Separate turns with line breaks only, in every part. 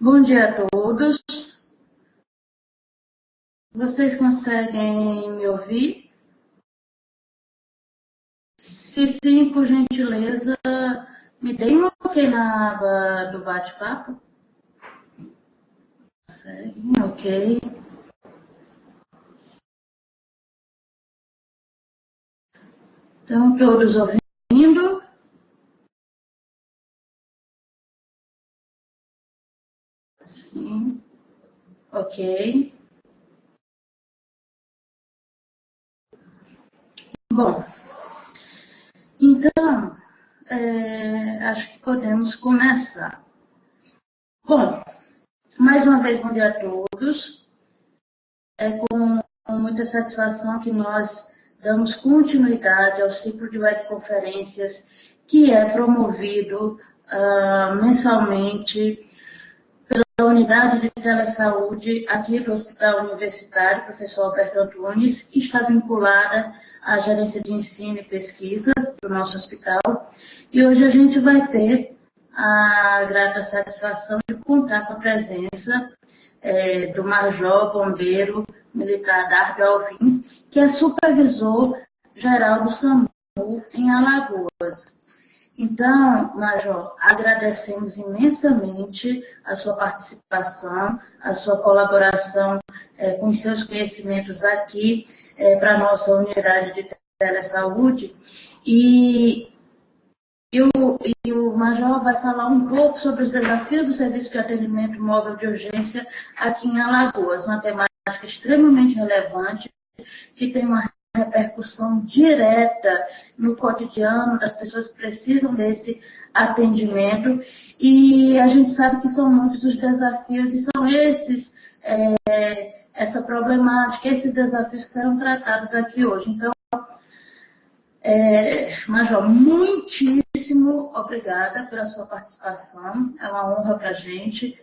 Bom dia a todos. Vocês conseguem me ouvir? Se sim, por gentileza, me deem um ok na aba do bate-papo. Conseguem? Ok. Estão todos ouvindo? Sim. Ok. Bom, então, acho que podemos começar. Bom, mais uma vez, bom dia a todos. É com muita satisfação que nós damos continuidade ao ciclo de webconferências que é promovido mensalmente pela Unidade de Telesaúde aqui do Hospital Universitário, professor Alberto Antunes, que está vinculada à gerência de ensino e pesquisa do nosso hospital. E hoje a gente vai ter a grata satisfação de contar com a presença do Major Bombeiro Militar Darby Alvim, que é supervisor geral do SAMU em Alagoas. Então, Major, agradecemos imensamente a sua participação, a sua colaboração com seus conhecimentos aqui para a nossa unidade de telesaúde. E o Major vai falar um pouco sobre os desafios do serviço de atendimento móvel de urgência aqui em Alagoas, uma temática extremamente relevante, que tem uma repercussão direta no cotidiano das pessoas que precisam desse atendimento, e a gente sabe que são muitos os desafios, e são essa problemática, esses desafios que serão tratados aqui hoje. Então, Major, muitíssimo obrigada pela sua participação, é uma honra para a gente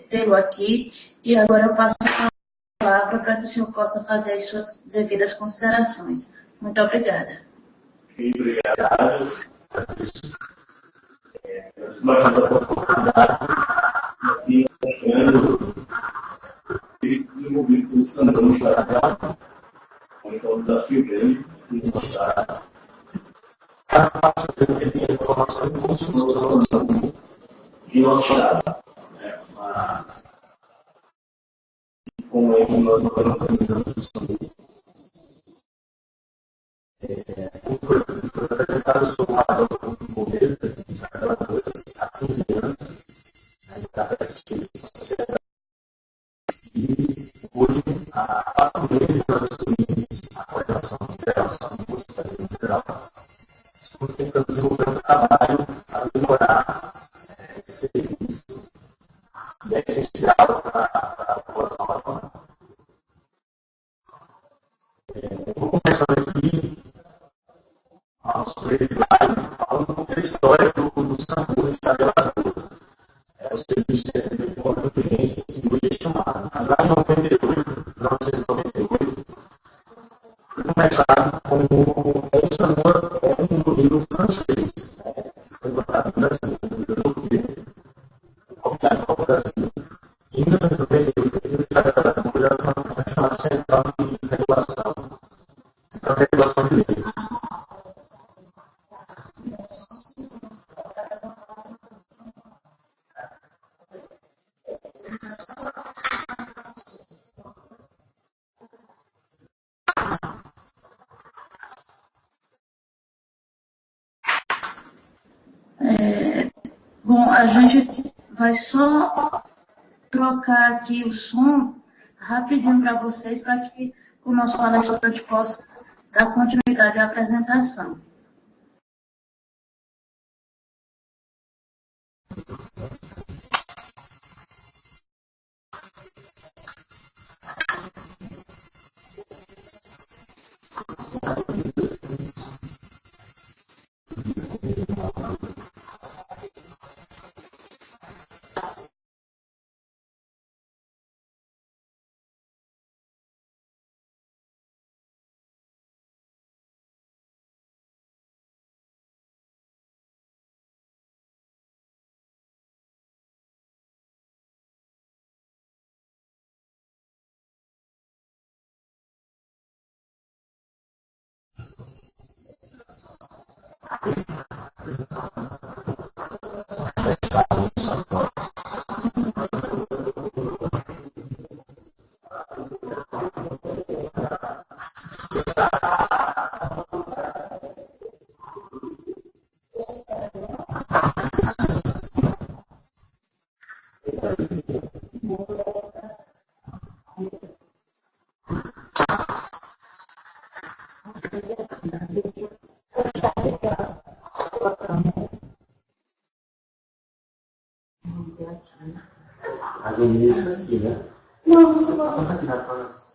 tê-lo aqui, e agora eu passo a palavra para que o senhor possa fazer as suas devidas considerações. Muito obrigada.
Obrigado. Bastante oportunidade aqui mostrando desenvolvido pelo Sandro no Instagram, então o desafio dele e mostrar a capacidade de informação que funcionou em nosso estado. Como é que nós não organizamos foi apresentado o seu lado do governo, há 15 anos, está participando da sociedade. E hoje, há 4 meses, nós assumimos a coordenação geral da saúde do Estado Federal. Estamos tentando desenvolver um trabalho para melhorar esse serviço, que é essencial para a população lagoana. Vou começar aqui sobre ele falando um pouco da história do SAMU de Alagoas. O serviço de atendimento com urgência, que hoje é chamado. Lá em 1998, foi começado com um SAMU com um modelo francês. Foi botado no Brasil, no modelo europeu, copiado para o Brasil. Em 1998, ele está tratando de uma central de regulação. Central de regulação de leis.
Bom, a gente vai só trocar aqui o som rapidinho para vocês, para que o nosso palestrante possa dar continuidade à apresentação.
Mas o início aqui, né?
Não, você não.
Aqui na fala.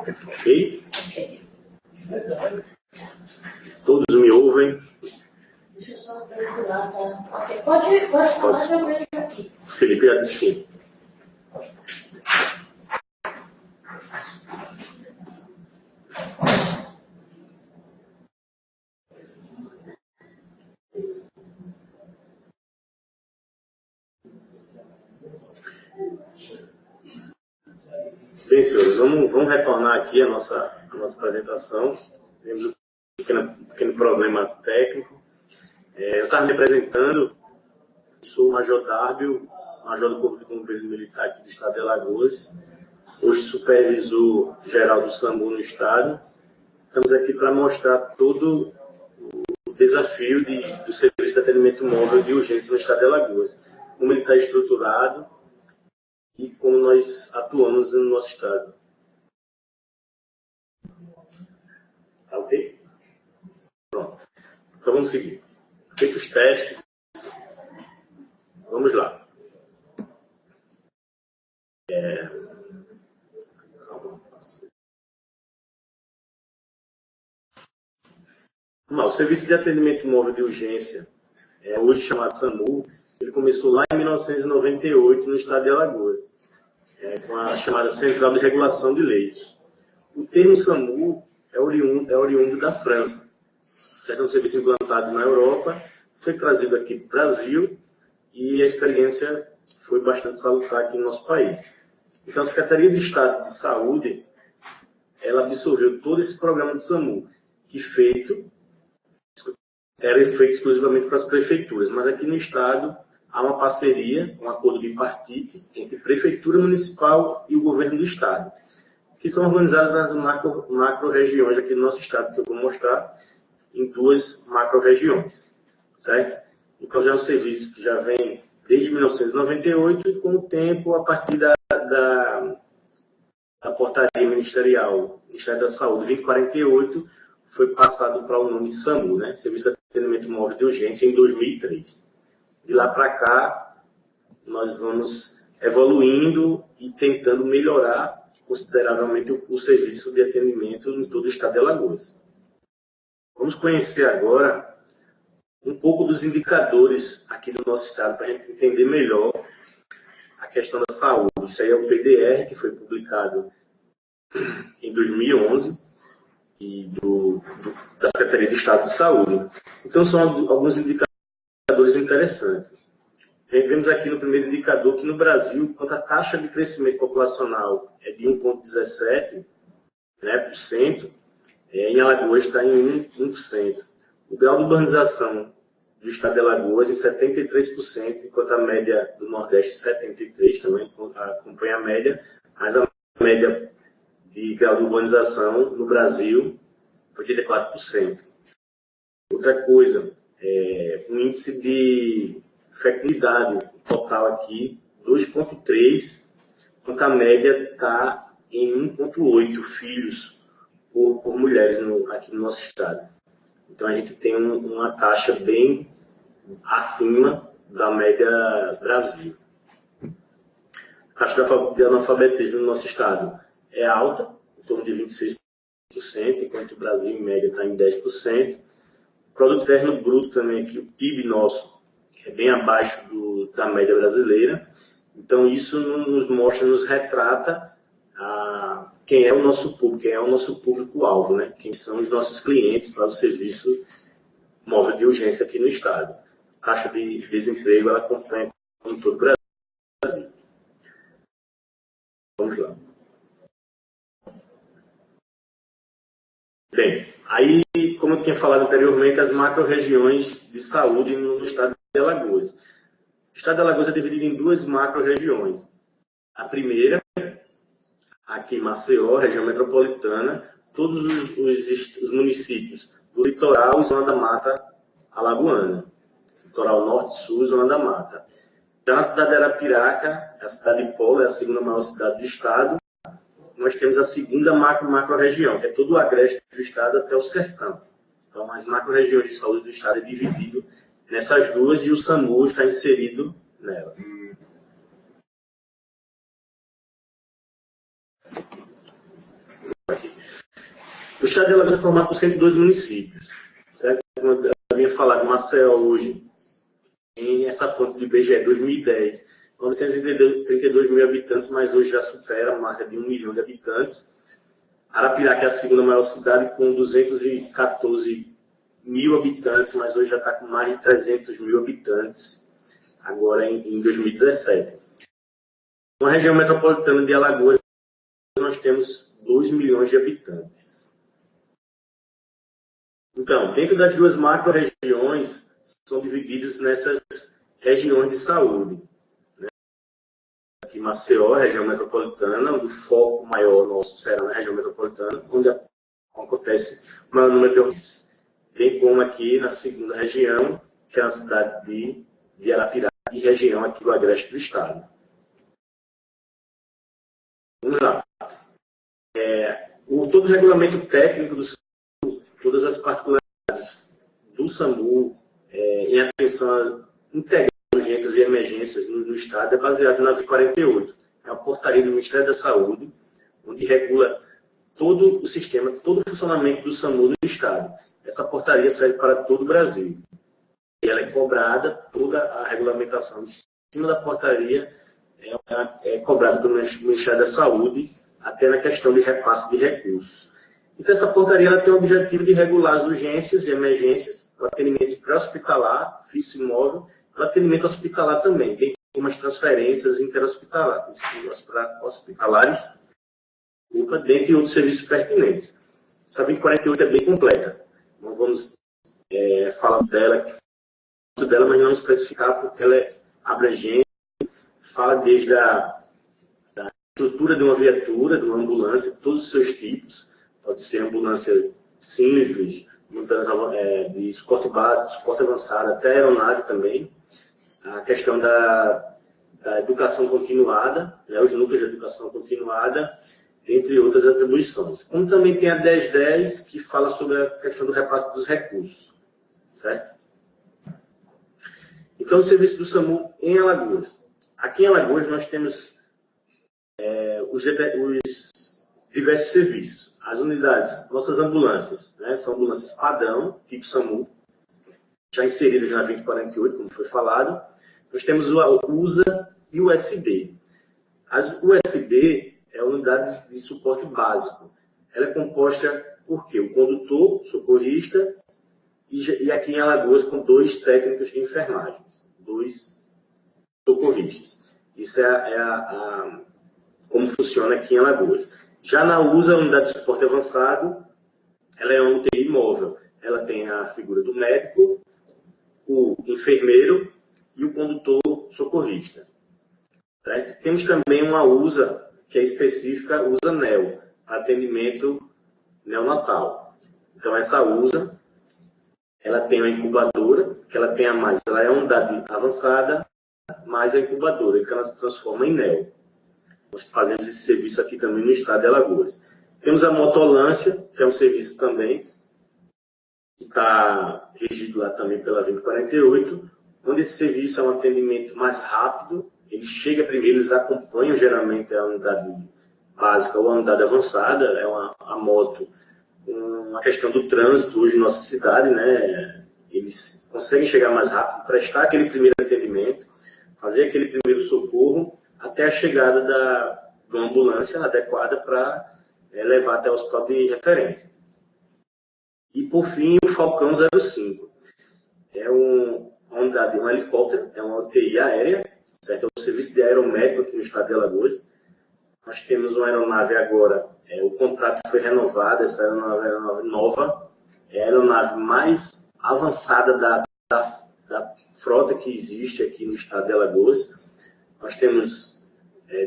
Ok? Todos me ouvem?
Deixa eu só ver se lá tá. Ok, pode falar que eu vejo aqui.
Felipe já disse sim. Bem, senhores, vamos retornar aqui a nossa apresentação. Tivemos um pequeno problema técnico. Eu estava me apresentando, sou o Major Dárbio, Major do Corpo de Bombeiros Militar aqui do Estado de Alagoas, hoje supervisor geral do SAMU no Estado. Estamos aqui para mostrar todo o desafio do Serviço de Atendimento Móvel de Urgência no Estado de Alagoas, como ele está estruturado e como nós atuamos no nosso Estado. Tá ok? Pronto. Então vamos seguir. Feitos os testes, vamos lá. O Serviço de Atendimento Móvel de Urgência, hoje chamado SAMU, ele começou lá em 1998 no Estado de Alagoas, com a chamada Central de Regulação de Leitos. O termo SAMU é
oriundo da França. Certo? É um serviço implantado na Europa, foi trazido aqui para o Brasil e a experiência foi bastante salutar aqui no nosso país. Então, a Secretaria de Estado de Saúde, ela absorveu todo esse programa de SAMU, que era feito exclusivamente para as prefeituras, mas aqui no Estado há uma parceria, um acordo bipartite entre Prefeitura Municipal e o Governo do Estado, que são organizadas nas macro-regiões aqui no nosso Estado, que eu vou mostrar em 2 macro-regiões, certo? Então, já é um serviço que já vem desde 1998 e, com o tempo, a partir da portaria ministerial, Ministério da Saúde 2048, foi passado para o nome SAMU, né? Serviço de Atendimento Móvel de Urgência, em 2003. De lá para cá, nós vamos evoluindo e tentando melhorar consideravelmente o serviço de atendimento em todo o estado de Alagoas. Vamos conhecer agora um pouco dos indicadores aqui do nosso estado, para a gente entender melhor a questão da saúde. Isso aí é o PDR, que foi publicado em 2011, e da Secretaria de Estado de Saúde. Então, são alguns indicadores interessantes. Vemos aqui no primeiro indicador que no Brasil, enquanto a taxa de crescimento populacional é de 1,17%, né, em Alagoas está em 1%. O grau de urbanização do estado de Alagoas em 73%, enquanto a média do Nordeste 73%, também acompanha a média, mas a média de grau de urbanização no Brasil 84%. Outra coisa, o índice de fecundidade total aqui, 2,3, enquanto a média está em 1,8 filhos por mulheres aqui no nosso estado. Então, a gente tem uma taxa bem acima da média Brasil. A taxa de analfabetismo no nosso estado é alta, em torno de 26%, enquanto o Brasil, em média, está em 10%. O produto interno bruto também, aqui, o PIB nosso, é bem abaixo da média brasileira. Então, isso nos retrata quem é o nosso público, quem é o nosso público-alvo, né? Quem são os nossos clientes para o serviço móvel de urgência aqui no estado. A taxa de desemprego, ela acompanha em todo o Brasil. Vamos lá. Bem, aí, como eu tinha falado anteriormente, as macro-regiões de saúde no estado de Alagoas. O estado de Alagoas é dividido em 2 macro-regiões. A primeira, aqui em Maceió, região metropolitana, todos os municípios do litoral e zona da mata alagoana. Litoral norte, sul, zona da mata. Já na cidade de Arapiraca, a cidade de Polo, é a segunda maior cidade do estado. Nós temos a segunda macro-região, que é todo o agreste do estado até o sertão. Então, as macro-regiões de saúde do estado é dividido nessas 2 e o SAMU está inserido nelas. O estado de Alagoas é formado por 102 municípios. Certo? Como eu havia falado, Maceió hoje, em essa fonte do IBGE 2010, 932 mil habitantes, mas hoje já supera a marca de 1 milhão de habitantes. Arapiraca é a segunda maior cidade, com 214 mil habitantes, mas hoje já está com mais de 300 mil habitantes, agora em 2017. Na região metropolitana de Alagoas, nós temos 2 milhões de habitantes. Então, dentro das 2 macro-regiões, são divididos nessas regiões de saúde. Aqui Maceió, região metropolitana, onde o foco maior nosso será na região metropolitana, onde acontece o maior número de homicídios. Bem como aqui na segunda região, que é a cidade de Arapiraca, e região aqui do agreste do estado. Vamos lá. Todo o regulamento técnico do SAMU, todas as particularidades do SAMU, em atenção integral a urgências e emergências no estado, é baseado na 48. É uma portaria do Ministério da Saúde, onde regula todo o sistema, todo o funcionamento do SAMU no estado. Essa portaria serve para todo o Brasil. E ela é cobrada, toda a regulamentação de cima da portaria é cobrada pelo Ministério da Saúde, até na questão de repasse de recursos. Então, essa portaria ela tem o objetivo de regular as urgências e emergências, o atendimento pré-hospitalar, físico e móvel, o atendimento hospitalar também, bem como as transferências interhospitalares, dentre outros serviços pertinentes. Essa 2048 é bem completa. Não vamos falar dela, mas não especificar porque ela é abrangente, fala desde da estrutura de uma viatura, de uma ambulância, todos os seus tipos. Pode ser ambulância simples, de suporte básico, suporte avançado, até aeronave também. A questão da educação continuada, né, os núcleos de educação continuada, entre outras atribuições. Como também tem a 1010, que fala sobre a questão do repasse dos recursos. Certo? Então, o serviço do SAMU em Alagoas. Aqui em Alagoas nós temos os diversos serviços. As unidades, nossas ambulâncias, né, são ambulâncias padrão, tipo SAMU, já inseridas na 2048, como foi falado. Nós temos o USA e o USB. As USB unidades de suporte básico. Ela é composta por quê? O condutor, o socorrista, e aqui em Alagoas com 2 técnicos de enfermagem, 2 socorristas. Isso como funciona aqui em Alagoas. Já na USA, a unidade de suporte avançado, ela é uma UTI móvel. Ela tem a figura do médico, o enfermeiro e o condutor socorrista. Certo? Temos também uma USA, que é específica, USA NEO, atendimento neonatal. Então, essa USA, ela tem uma incubadora, que ela tem a mais, ela é uma unidade avançada, mais a incubadora, então ela se transforma em NEO. Nós fazemos esse serviço aqui também no estado de Alagoas. Temos a motolância, que é um serviço também, que está regido lá também pela 2048, onde esse serviço é um atendimento mais rápido, ele chega primeiro, eles acompanham geralmente a unidade básica ou a unidade avançada, a moto, uma questão do trânsito hoje na nossa cidade, né? Eles conseguem chegar mais rápido, prestar aquele primeiro atendimento, fazer aquele primeiro socorro, até a chegada de uma ambulância adequada para levar até o hospital de referência. E, por fim, o Falcão 05. É uma unidade, um helicóptero, é uma UTI aérea, certo? É um serviço de aeromédico aqui no estado de Alagoas. Nós temos uma aeronave agora, o contrato foi renovado, essa aeronave é uma aeronave nova, é a aeronave mais avançada da frota que existe aqui no estado de Alagoas. Nós temos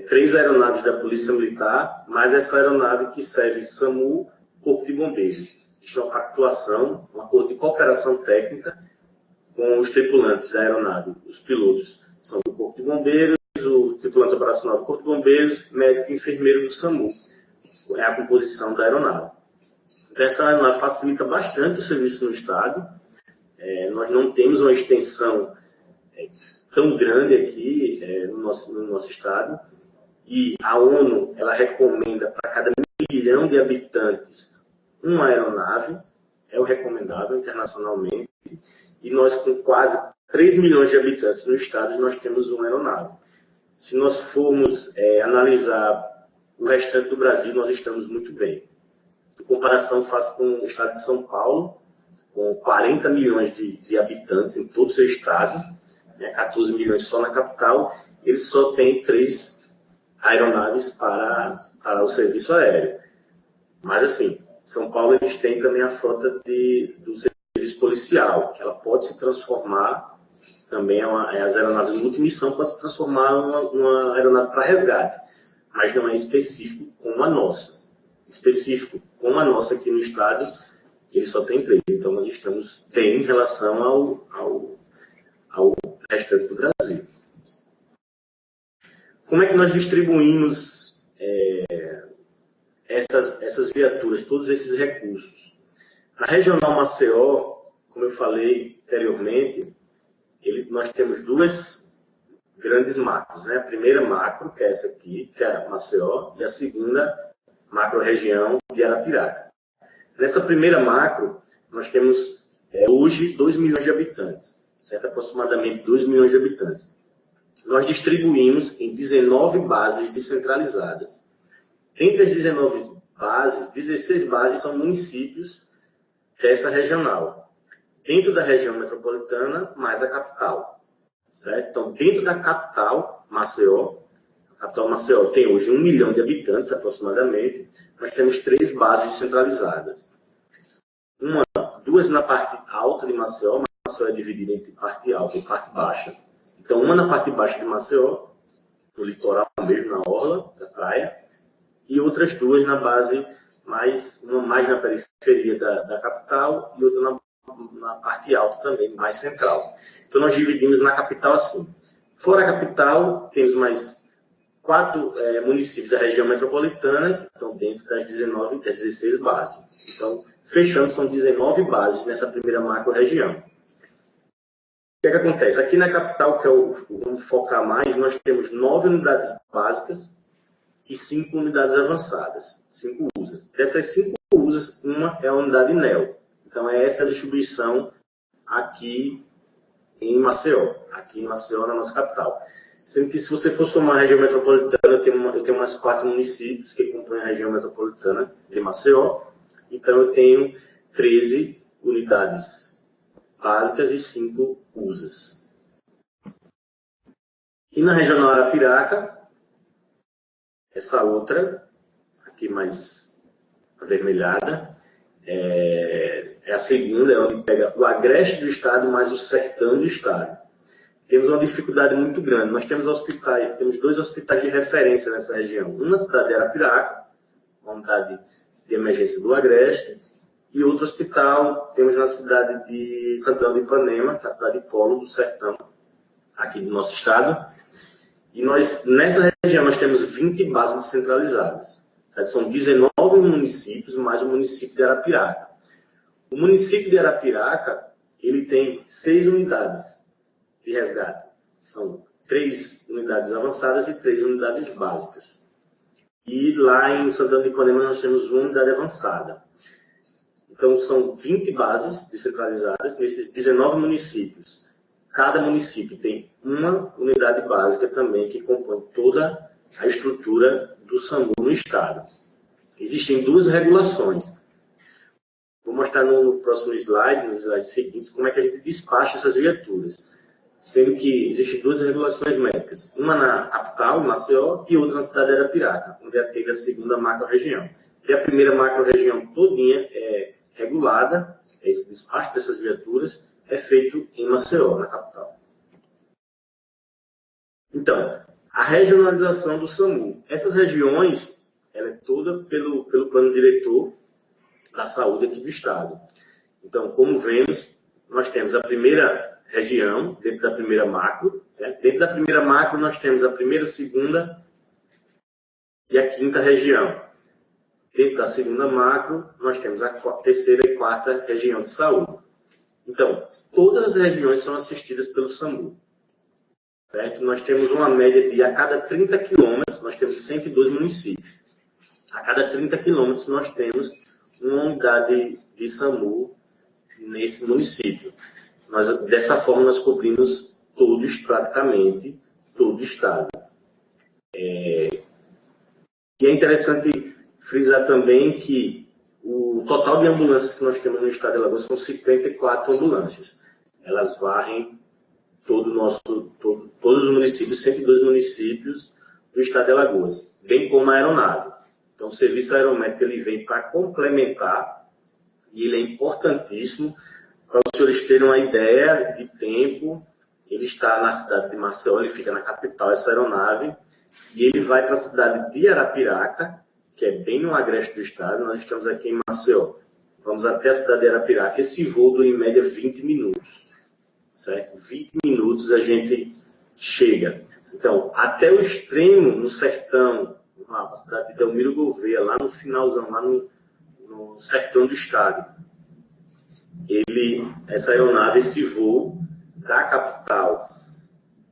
3 aeronaves da Polícia Militar, mais essa aeronave que serve SAMU, Corpo de Bombeiros. Existe uma pactuação, um acordo de cooperação técnica com os tripulantes da aeronave. Os pilotos são do Corpo de Bombeiros, o tripulante operacional do Corpo de Bombeiros, médico e enfermeiro do SAMU. É a composição da aeronave. Então, essa aeronave facilita bastante o serviço no estado. Nós não temos uma extensão tão grande aqui no nosso estado. E a ONU ela recomenda para cada 1 milhão de habitantes uma aeronave, é o recomendável internacionalmente. E nós, com quase 3 milhões de habitantes no estado, nós temos uma aeronave. Se nós formos analisar o restante do Brasil, nós estamos muito bem. Em comparação, faço com o estado de São Paulo, com 40 milhões de habitantes em todo o seu estado, 14 milhões só na capital, ele só tem 3 aeronaves para o serviço aéreo. Mas, assim, São Paulo eles têm também a frota do serviço policial, que ela pode se transformar, também as aeronaves de multimissão podem se transformar numa aeronave para resgate, mas não é específico como a nossa. Específico como a nossa aqui no estado, ele só tem 3. Então, nós estamos bem em relação ao restante do Brasil. Como é que nós distribuímos essas viaturas, todos esses recursos? Na Regional Maceió, como eu falei anteriormente, nós temos 2 grandes macros, né? A primeira macro, que é essa aqui, que é a Maceió, e a segunda macro-região de Arapiraca. Nessa primeira macro, nós temos hoje 2 milhões de habitantes, certo? Aproximadamente 2 milhões de habitantes. Nós distribuímos em 19 bases descentralizadas. Entre as 19 bases, 16 bases são municípios dessa regional. Dentro da região metropolitana, mais a capital. Certo? Então, dentro da capital, Maceió, a capital Maceió tem hoje 1 milhão de habitantes, aproximadamente. Nós temos 3 bases descentralizadas. Duas na parte alta de Maceió. Maceió é dividida entre parte alta e parte baixa. Então, uma na parte baixa de Maceió, no litoral mesmo, na orla da praia, e outras 2 na base, uma mais na periferia da capital e outra na parte alta também, mais central. Então, nós dividimos na capital assim. Fora a capital, temos mais 4 municípios da região metropolitana, que estão dentro das 16 bases. Então, fechando, são 19 bases nessa primeira macro-região. O que é que acontece? Aqui na capital, que vamos focar mais, nós temos 9 unidades básicas e 5 unidades avançadas, 5 USAs. Dessas 5 USAs, uma é a unidade NEL. Então, é essa a distribuição aqui em Maceió, na nossa capital. Sendo que, se você for somar a região metropolitana, eu tenho mais 4 municípios que compõem a região metropolitana de Maceió. Então, eu tenho 13 unidades básicas e 5 USAs. E na regional Arapiraca, essa outra, aqui mais avermelhada, é a segunda, é onde pega o agreste do estado mais o sertão do estado. Temos uma dificuldade muito grande. Nós temos 2 hospitais de referência nessa região. Um na cidade de Arapiraca, uma unidade de emergência do agreste, e outro hospital temos na cidade de Santana do Ipanema, que é a cidade polo do sertão, aqui do nosso estado. E nessa região, nós temos 20 bases descentralizadas. São 19 municípios, mais o município de Arapiraca. O município de Arapiraca, ele tem 6 unidades de resgate. São 3 unidades avançadas e 3 unidades básicas. E lá em Santana do Ipanema, nós temos 1 unidade avançada. Então, são 20 bases descentralizadas nesses 19 municípios. Cada município tem uma unidade básica também que compõe toda a estrutura do SAMU no estado. Existem 2 regulações. Vou mostrar no próximo slide, nos slides seguintes, como é que a gente despacha essas viaturas. Sendo que existem 2 regulações médicas. Uma na capital, Maceió, e outra na cidade de Arapiraca, onde atende a segunda macro-região. E a primeira macro-região todinha é regulada, esse despacho dessas viaturas é feito em Maceió, na capital. Então, a regionalização do SAMU. Essas regiões, ela é toda pelo plano diretor da saúde aqui do estado. Então, como vemos, nós temos a primeira região, dentro da primeira macro. Dentro da primeira macro, nós temos a primeira, segunda e a quinta região. Dentro da segunda macro, nós temos a terceira e quarta região de saúde. Então, todas as regiões são assistidas pelo SAMU. Certo? Nós temos uma média de, a cada 30 quilômetros, nós temos 102 municípios. A cada 30 quilômetros, nós temos uma unidade de SAMU nesse município. Dessa forma, nós cobrimos praticamente todo o estado. E é interessante frisar também que o total de ambulâncias que nós temos no estado de Alagoas são 54 ambulâncias. Elas varrem todos os municípios, 102 municípios do estado de Alagoas, bem como a aeronave. Então, o serviço aeromédico ele vem para complementar e ele é importantíssimo. Para os senhores terem uma ideia de tempo, ele está na cidade de Maceió, ele fica na capital, essa aeronave, e ele vai para a cidade de Arapiraca, que é bem no agreste do estado. Nós estamos aqui em Maceió. Vamos até a cidade de Arapiraca. Esse voo dura em média 20 minutos. Certo? 20 minutos a gente chega. Então, até o extremo, no sertão, na cidade de Delmiro Gouveia, lá no finalzão, lá no sertão do estado. Essa aeronave, esse voo da capital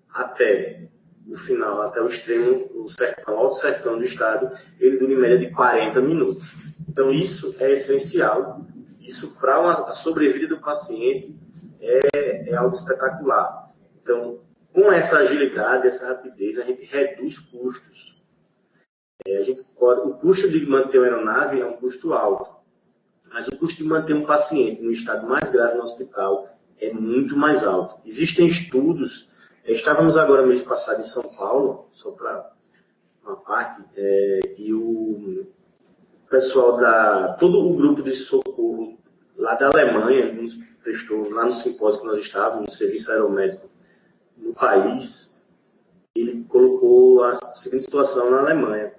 até o final, até o extremo, o sertão, alto sertão do estado, ele dura em média de 40 minutos. Então, isso é essencial. Isso, para a sobrevida do paciente, é algo espetacular. Então, com essa agilidade, essa rapidez, a gente reduz custos. o custo de manter uma aeronave é um custo alto, mas o custo de manter um paciente no estado mais grave no hospital é muito mais alto. Existem estudos, estávamos agora mês passado em São Paulo, só para uma parte, e o pessoal todo o grupo de socorro lá da Alemanha, nos prestou lá no simpósio que nós estávamos, no serviço aeromédico no país, ele colocou a seguinte situação na Alemanha.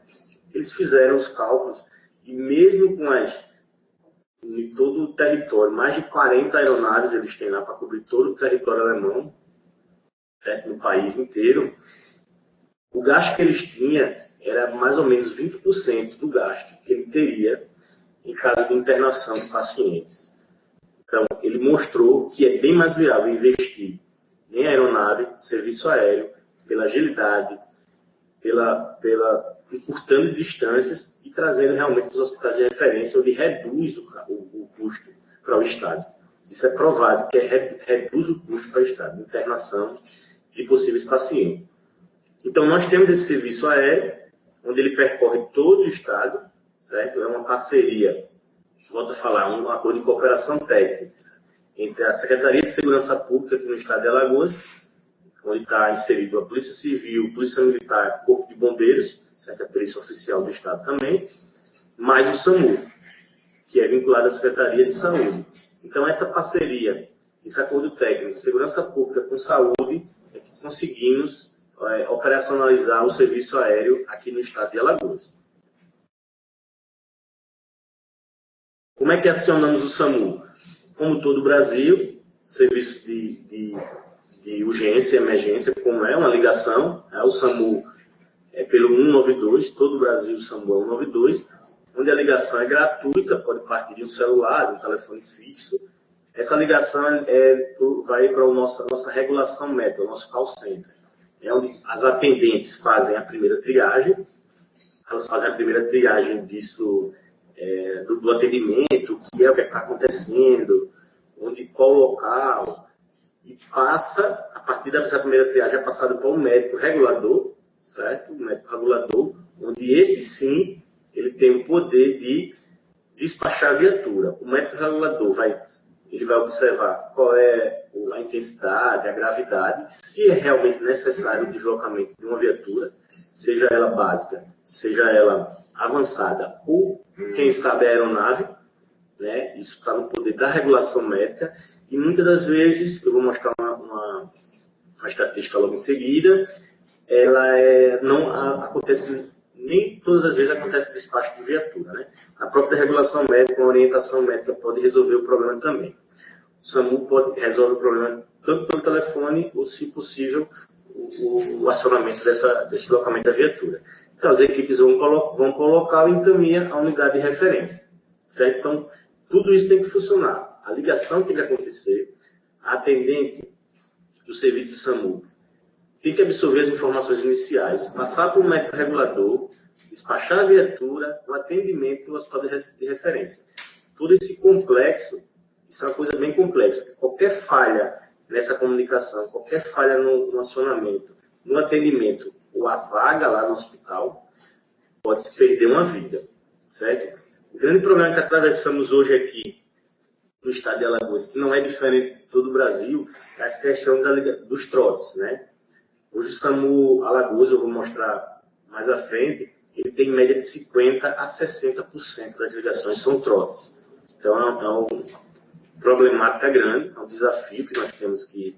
Eles fizeram os cálculos e mesmo com em todo o território, mais de 40 aeronaves eles têm lá para cobrir todo o território alemão, no país inteiro, o gasto que eles tinham era mais ou menos 20% do gasto que ele teria em caso de internação de pacientes. Então, ele mostrou que é bem mais viável investir em aeronave, serviço aéreo, pela agilidade, encurtando distâncias e trazendo realmente os hospitais de referência, onde reduz o custo para o Estado. Isso é provado que reduz o custo para o Estado, internação de possíveis pacientes. Então, nós temos esse serviço aéreo, onde ele percorre todo o Estado, certo? É uma parceria, volto a falar, um acordo de cooperação técnica entre a Secretaria de Segurança Pública aqui no Estado de Alagoas, onde está inserido a Polícia Civil, Polícia Militar, Corpo de Bombeiros, certo? A Polícia Oficial do Estado também, mais o SAMU, que é vinculado à Secretaria de Saúde. Então, essa parceria, esse acordo técnico, segurança pública com saúde, é que conseguimos operacionalizar o serviço aéreo aqui no Estado de Alagoas. Como é que acionamos o SAMU? Como todo o Brasil, serviço de urgência e emergência, como é uma ligação, o SAMU é pelo 192, todo o Brasil o SAMU é 192, onde a ligação é gratuita, pode partir de um celular, de um telefone fixo. Essa ligação vai para a nossa regulação médica, o nosso call center. É onde as atendentes fazem a primeira triagem, elas fazem a primeira triagem disso, do atendimento, o que está acontecendo, qual local, e passa, a partir dessa primeira triagem, é passado para um médico regulador, certo? O médico regulador, onde esse sim, ele tem o poder de despachar a viatura. O médico regulador ele vai observar qual é a intensidade, a gravidade, se é realmente necessário o deslocamento de uma viatura, seja ela básica, seja ela avançada, ou, quem sabe, a aeronave, né? Isso está no poder da regulação médica, e muitas das vezes, eu vou mostrar uma estatística logo em seguida, não acontece, nem todas as vezes acontece o despacho de viatura, né? A própria regulação médica, uma orientação médica pode resolver o problema também. O SAMU resolve o problema tanto pelo telefone, ou, se possível, o acionamento desse deslocamento da viatura. Então, as equipes vão colocá-lo e encaminham a unidade de referência, certo? Então, tudo isso tem que funcionar. A ligação tem que acontecer, a atendente do serviço do SAMU tem que absorver as informações iniciais, passar para o médico regulador, despachar a viatura, o atendimento e o hospital de referência. Todo esse complexo, isso é uma coisa bem complexa. Qualquer falha nessa comunicação, qualquer falha no acionamento, no atendimento ou a vaga lá no hospital, pode-se perder uma vida, certo? O grande problema que atravessamos hoje aqui no estado de Alagoas, que não é diferente de todo o Brasil, é a questão dos trotes, né? Hoje o SAMU Alagoas, eu vou mostrar mais à frente, ele tem em média de 50% a 60% das ligações são trotes. Então é uma problemática grande, é um desafio que nós temos que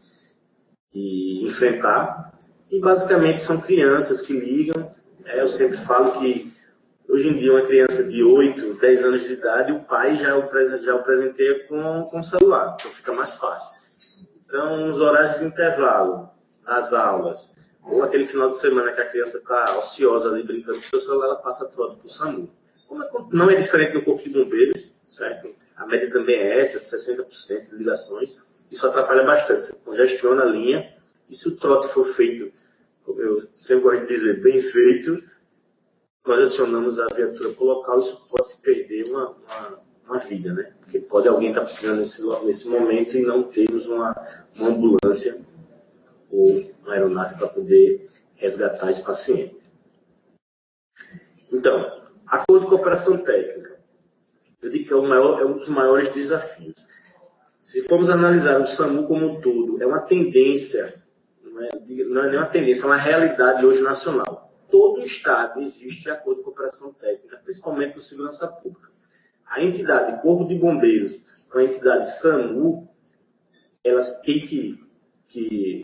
enfrentar. E basicamente são crianças que ligam. Eu sempre falo que hoje em dia uma criança de 8, 10 anos de idade, o pai já o presenteia com o celular, então fica mais fácil. Então, nos horários de intervalo, nas aulas, ou aquele final de semana que a criança está ociosa ali brincando com o seu celular, ela passa todo para o SAMU. Não é diferente do Corpo de Bombeiros, certo? A média também é essa, de 60% de ligações. Isso atrapalha bastante. Você congestiona a linha, e se o trote for feito, como eu sempre gosto de dizer, bem feito, nós acionamos a viatura para o local, isso pode se perder uma vida, né? Porque pode alguém estar precisando nesse momento e não termos uma ambulância ou uma aeronave para poder resgatar esse paciente. Então, acordo de cooperação técnica, eu digo que é um dos maiores desafios. Se formos analisar o SAMU como um todo, é uma tendência, não é nem uma tendência, é uma realidade hoje nacional. Todo estado existe acordo de cooperação técnica, principalmente com segurança pública. A entidade Corpo de Bombeiros com a entidade SAMU, elas têm que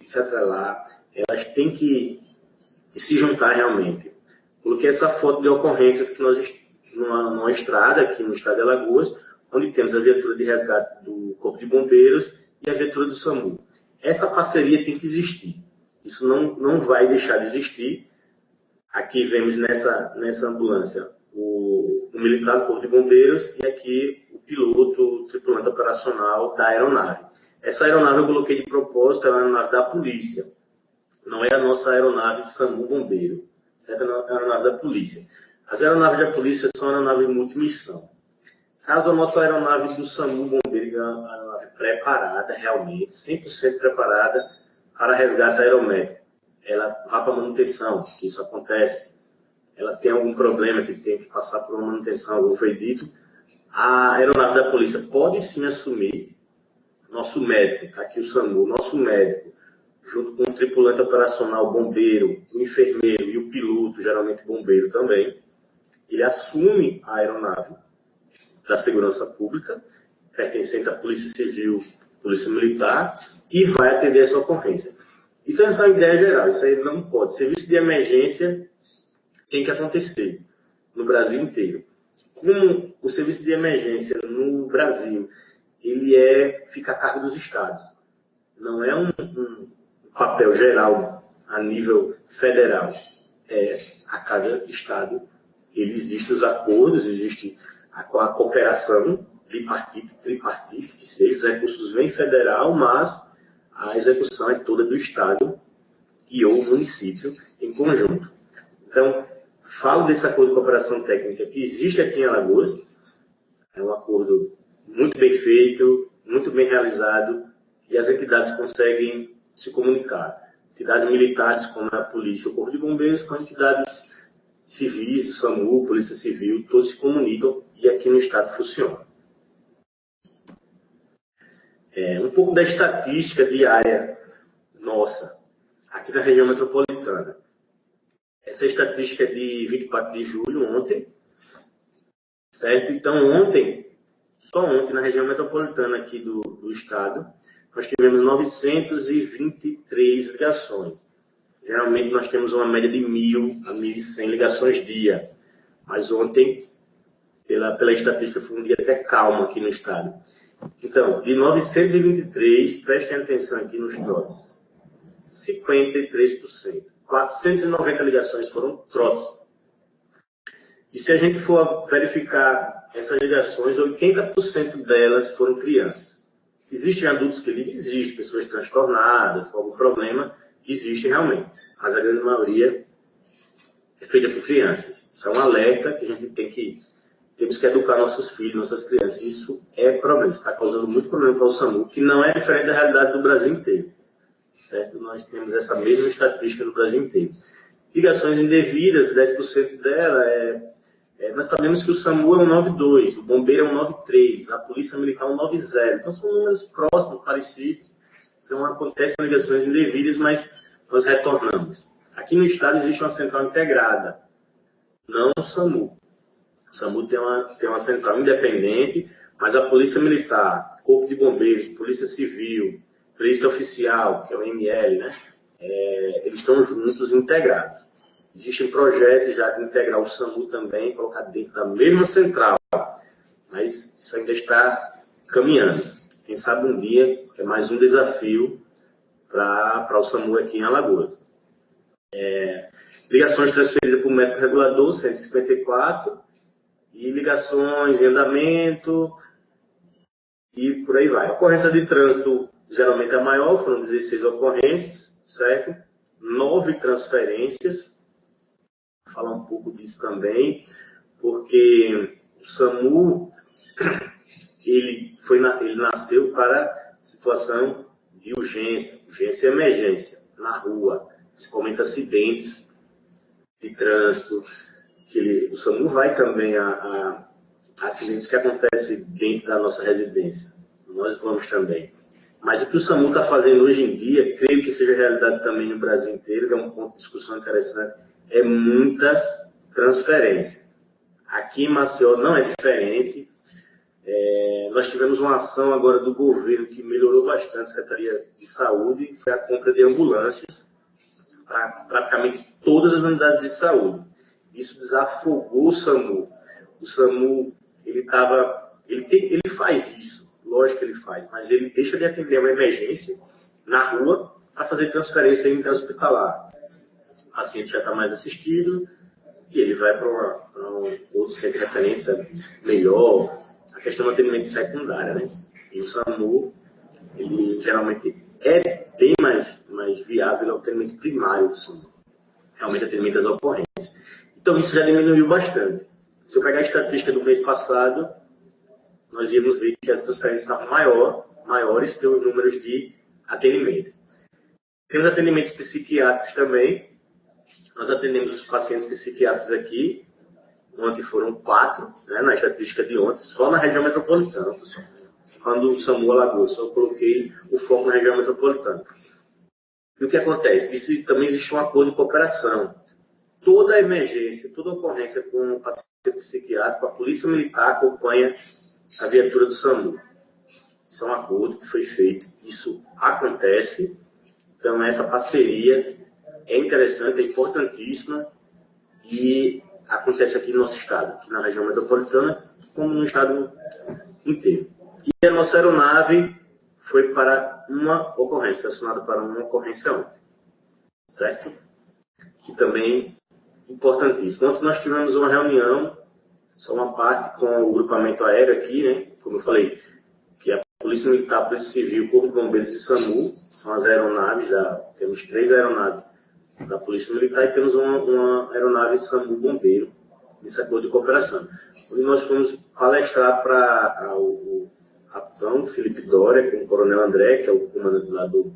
se atrelar, elas têm que se juntar realmente. Coloquei essa foto de ocorrências que nós, numa estrada aqui no estado de Alagoas, onde temos a viatura de resgate do Corpo de Bombeiros e a viatura do SAMU. Essa parceria tem que existir. Isso não vai deixar de existir. Aqui vemos nessa ambulância o militar do Corpo de Bombeiros e aqui o piloto, o tripulante operacional da aeronave. Essa aeronave eu coloquei de propósito, é uma aeronave da polícia. Não é a nossa aeronave de SAMU Bombeiro. É a aeronave da polícia. As aeronaves da polícia são aeronaves multimissão. Caso a nossa aeronave do SAMU Bombeiro, que é uma aeronave preparada, realmente, 100% preparada para resgate aeromédico, ela vá para manutenção, que isso acontece, ela tem algum problema que tem que passar por uma manutenção, como foi dito, a aeronave da polícia pode sim assumir, nosso médico, está aqui o SAMU, nosso médico, junto com o tripulante operacional, bombeiro, o enfermeiro e o piloto, geralmente bombeiro também, ele assume a aeronave da segurança pública, pertencente à Polícia Civil, Polícia Militar, e vai atender essa ocorrência. Então, essa é a ideia geral, isso aí não pode. Serviço de emergência tem que acontecer no Brasil inteiro. Como o serviço de emergência no Brasil, ele fica a cargo dos estados. Não é um papel geral a nível federal. A cada estado, existem os acordos, existe a cooperação tripartite, que seja, os recursos vêm federal, mas a execução é toda do estado e ou município em conjunto. Então, falo desse acordo de cooperação técnica que existe aqui em Alagoas, é um acordo muito bem feito, muito bem realizado, e as entidades conseguem se comunicar. Entidades militares, como a polícia, o Corpo de Bombeiros, com entidades civis, o SAMU, Polícia Civil, todos se comunicam e aqui no estado funciona. Um pouco da estatística diária nossa, aqui na região metropolitana. Essa estatística é de 24 de julho, ontem, certo? Então, só ontem, na região metropolitana aqui do estado, nós tivemos 923 ligações. Geralmente, nós temos uma média de 1.000 a 1.100 ligações dia. Mas ontem, pela estatística, foi um dia até calmo aqui no estado. Então, de 923, prestem atenção aqui nos trotes, 53%. 490 ligações foram trotes. E se a gente for verificar essas ligações, 80% delas foram crianças. Existem adultos que ligam? Existem. Pessoas transtornadas, com algum problema, existem realmente. Mas a grande maioria é feita por crianças. Isso é um alerta que a gente temos que educar nossos filhos, nossas crianças. Isso é problema. Isso está causando muito problema para o SAMU, que não é diferente da realidade do Brasil inteiro. Certo? Nós temos essa mesma estatística no Brasil inteiro. Ligações indevidas, 10% dela nós sabemos que o SAMU é um 92, o bombeiro é um 93, a polícia militar é um 90. Então são números próximos, parecidos. Então acontecem ligações indevidas, mas nós retornamos. Aqui no estado existe uma central integrada, não o SAMU. O SAMU tem uma central independente, mas a polícia militar, Corpo de Bombeiros, Polícia Civil, Polícia Oficial, que é o ML, né? Eles estão juntos, integrados. Existem projetos já de integrar o SAMU também, colocar dentro da mesma central, mas isso ainda está caminhando. Quem sabe um dia é mais um desafio para o SAMU aqui em Alagoas. Ligações transferidas para o médico regulador, 154, e ligações em andamento, e por aí vai. A ocorrência de trânsito geralmente é maior, foram 16 ocorrências, certo? 9 transferências. Vou falar um pouco disso também, porque o SAMU ele nasceu para situação de urgência e emergência na rua, principalmente acidentes de trânsito, o SAMU vai também a acidentes que acontecem dentro da nossa residência. Nós vamos também. Mas o que o SAMU está fazendo hoje em dia, creio que seja realidade também no Brasil inteiro, que é um ponto de discussão interessante, é muita transferência. Aqui em Maceió não é diferente. Nós tivemos uma ação agora do governo que melhorou bastante a Secretaria de Saúde, foi a compra de ambulâncias para praticamente todas as unidades de saúde. Isso desafogou o SAMU. O SAMU, ele faz isso, lógico que ele faz, mas ele deixa de atender uma emergência na rua para fazer transferência intra-hospitalar. O paciente já está mais assistido e ele vai para um outro centro de referência melhor. A questão do atendimento secundário, né? E o SAMU, ele geralmente é bem mais viável o atendimento primário do SAMU. Realmente atendimento das ocorrências. Então isso já diminuiu bastante. Se eu pegar a estatística do mês passado, nós íamos ver que as transferências estavam maiores pelos números de atendimento. Temos atendimentos psiquiátricos também. Nós atendemos os pacientes psiquiátricos aqui. Ontem foram 4, né, na estatística de ontem, só na região metropolitana, pessoal. Falando do SAMU Alagoas, só coloquei o foco na região metropolitana. E o que acontece? Também existe um acordo de cooperação. Toda emergência, toda ocorrência com um paciente psiquiátrico, a Polícia Militar acompanha a viatura do SAMU. Isso é um acordo que foi feito, isso acontece. Então, essa parceria é interessante, é importantíssima e acontece aqui no nosso estado, aqui na região metropolitana, como no estado inteiro. E a nossa aeronave foi para uma ocorrência, foi acionada para uma ocorrência ontem, certo? Que também é importantíssimo. Ontem nós tivemos uma reunião, só uma parte com o grupamento aéreo aqui, né? Como eu falei, que a Polícia Militar, a Polícia Civil, o Corpo de Bombeiros e SAMU, são as aeronaves, temos 3 aeronaves da Polícia Militar e temos uma aeronave SAMU Bombeiro, desse acordo de cooperação. Onde nós fomos palestrar para o capitão Felipe Dória, com o coronel André, que é o comandante lá do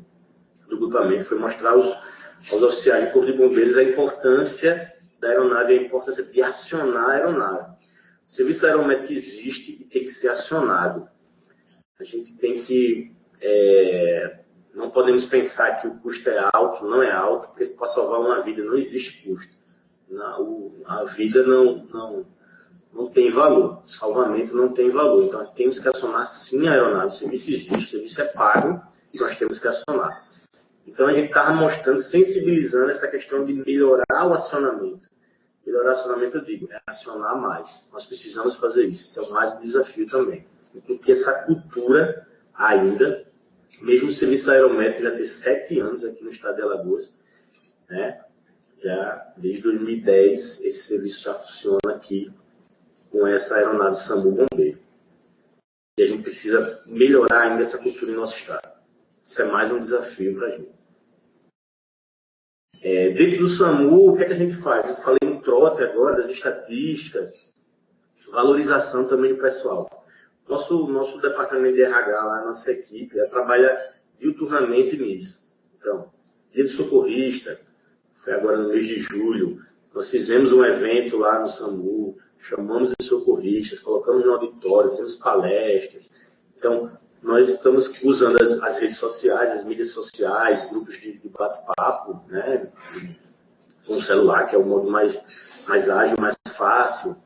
grupamento, foi mostrar aos oficiais do Corpo de Bombeiros a importância da aeronave, a importância de acionar a aeronave. O serviço aeromédico existe e tem que ser acionado. A gente tem que... não podemos pensar que o custo é alto, não é alto, porque para salvar uma vida não existe custo. A vida não tem valor, o salvamento não tem valor. Então, temos que acionar sim a aeronave. O serviço existe, o serviço é pago e nós temos que acionar. Então, a gente estava mostrando, sensibilizando essa questão de melhorar o acionamento. Melhorar o acionamento, eu digo, é acionar mais. Nós precisamos fazer isso. Isso é o mais um desafio também. Porque essa cultura ainda, mesmo o serviço aeromédico já tem 7 anos aqui no estado de Alagoas, né? Já desde 2010 esse serviço já funciona aqui com essa aeronave SAMU Bombeiro. E a gente precisa melhorar ainda essa cultura em nosso estado. Isso é mais um desafio para a gente. Dentro do SAMU, o que é que a gente faz? Eu falei no trote agora, das estatísticas, valorização também do pessoal. Nosso departamento de RH, lá, nossa equipe, trabalha diuturnamente nisso. Então, dia do socorrista, foi agora no mês de julho, nós fizemos um evento lá no SAMU, chamamos os socorristas, colocamos no auditório, fizemos palestras. Então, nós estamos usando as redes sociais, as mídias sociais, grupos de bate-papo, né? Com o celular, que é o modo mais ágil, mais fácil.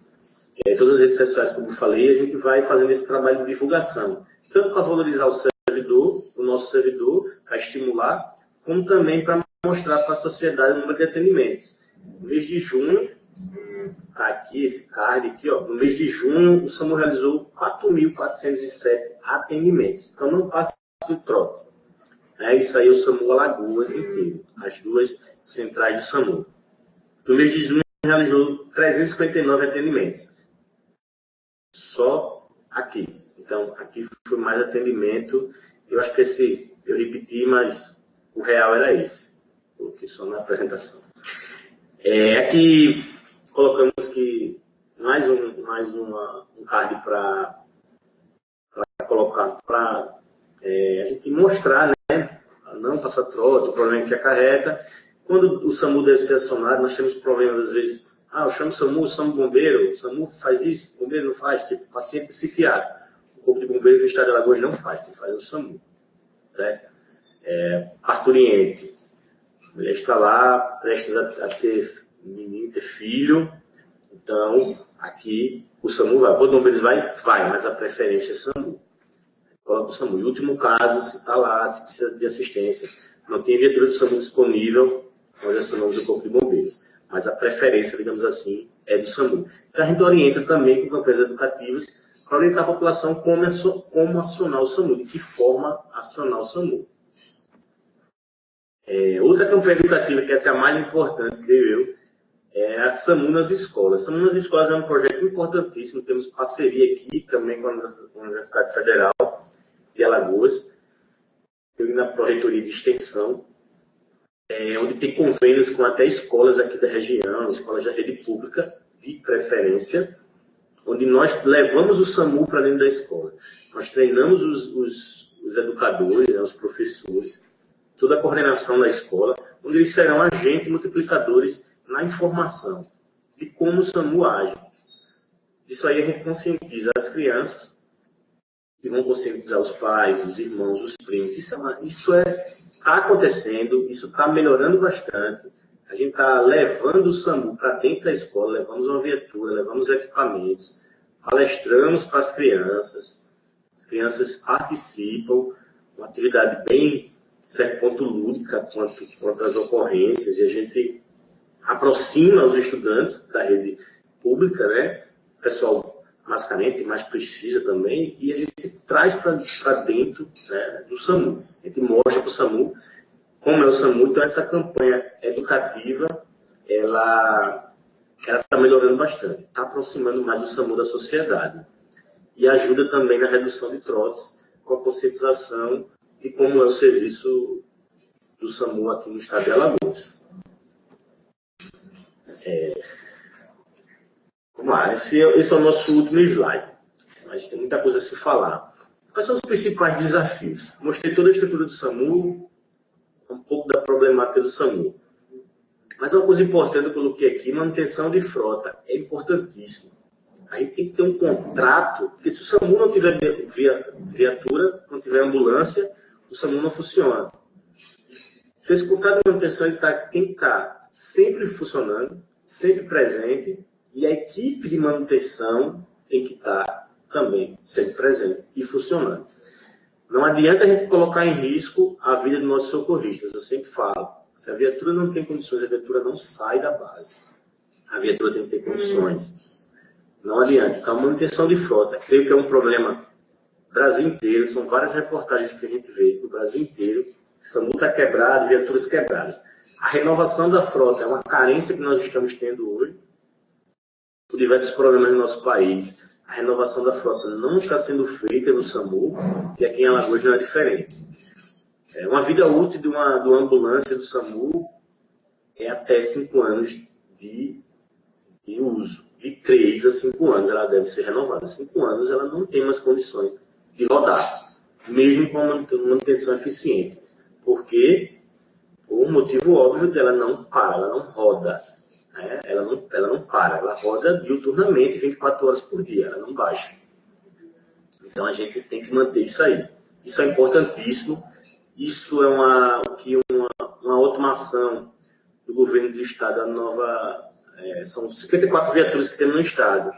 Todas as redes sociais, como eu falei, a gente vai fazendo esse trabalho de divulgação, tanto para valorizar o nosso servidor, para estimular, como também para mostrar para a sociedade o número de atendimentos. No mês de junho, está aqui esse card aqui, ó, no mês de junho o SAMU realizou 4.407 atendimentos. Então não passa o trote. Isso aí é o SAMU Alagoas inteiro, as 2 centrais do SAMU. No mês de junho realizou 359 atendimentos. Só aqui. Então, aqui foi mais atendimento. Eu acho que eu repeti, mas o real era esse. Coloquei só na apresentação. Aqui colocamos que mais um card para colocar, para a gente mostrar, né? Não passar trote, o problema que acarreta. Quando o SAMU deve ser acionado, nós temos problemas, às vezes, eu chamo o SAMU bombeiro, o SAMU faz isso, o bombeiro não faz, tipo, paciente psiquiátrico. O corpo de bombeiros do estado de Alagoas não faz, quem faz é o SAMU. Certo? Parturiente. A mulher está lá, prestes a ter menino, ter filho. Então, aqui o SAMU vai. O corpo de bombeiros vai, mas a preferência é SAMU. Coloca o SAMU. Em último caso, se está lá, se precisa de assistência, não tem viatura do SAMU disponível, nós acionamos o corpo de bombeiros. Mas a preferência, digamos assim, é do SAMU. Então, a gente orienta também com campanhas educativas para orientar a população como acionar o SAMU, de que forma acionar o SAMU. Outra campanha educativa, que essa é a mais importante, creio eu, é a SAMU nas escolas. SAMU nas escolas é um projeto importantíssimo, temos parceria aqui também com a Universidade Federal de Alagoas, eu na Pró-Reitoria de Extensão, onde tem convênios com até escolas aqui da região, escolas da rede pública, de preferência, onde nós levamos o SAMU para dentro da escola. Nós treinamos os educadores, né, os professores, toda a coordenação da escola, onde eles serão agentes multiplicadores na informação de como o SAMU age. Isso aí a gente conscientiza as crianças, que vão conscientizar os pais, os irmãos, os primos. Isso está acontecendo, isso está melhorando bastante. A gente está levando o SAMU para dentro da escola, levamos uma viatura, levamos equipamentos, palestramos para as crianças participam, uma atividade bem, certo ponto, lúdica quanto às ocorrências, e a gente aproxima os estudantes da rede pública, né? O pessoal mais carente, mais precisa também, e a gente traz para dentro, né, do SAMU. A gente mostra para o SAMU como é o SAMU. Então, essa campanha educativa, ela está melhorando bastante, está aproximando mais o SAMU da sociedade. E ajuda também na redução de trotes, com a conscientização de como é o serviço do SAMU aqui no estado de Alagoas. Vamos lá, esse é o nosso último slide, mas tem muita coisa a se falar. Quais são os principais desafios? Mostrei toda a estrutura do SAMU, um pouco da problemática do SAMU. Mas uma coisa importante eu coloquei aqui, manutenção de frota, é importantíssimo. A gente tem que ter um contrato, porque se o SAMU não tiver viatura, não tiver ambulância, o SAMU não funciona. Então, esse contrato de manutenção tem que estar sempre funcionando, sempre presente, e a equipe de manutenção tem que estar também sempre presente e funcionando. Não adianta a gente colocar em risco a vida dos nossos socorristas. Eu sempre falo, se a viatura não tem condições, a viatura não sai da base. A viatura tem que ter condições. Não adianta. Então, a manutenção de frota, creio que é um problema no Brasil inteiro. São várias reportagens que a gente vê no Brasil inteiro. SAMU está quebrado, viaturas quebradas. A renovação da frota é uma carência que nós estamos tendo hoje, por diversos problemas no nosso país. A renovação da frota não está sendo feita no SAMU, e aqui em Alagoas não é diferente. Uma vida útil de uma ambulância do SAMU é até 5 anos de uso. De 3 a 5 anos ela deve ser renovada. 5 anos ela não tem mais condições de rodar, mesmo com uma manutenção eficiente. Porque o motivo óbvio dela não para, ela não roda. Ela não para, ela roda diuturnamente 24 horas por dia, ela não baixa. Então a gente tem que manter isso aí. Isso é importantíssimo. Isso é uma automação do governo do estado. São 54 viaturas que temos no estado.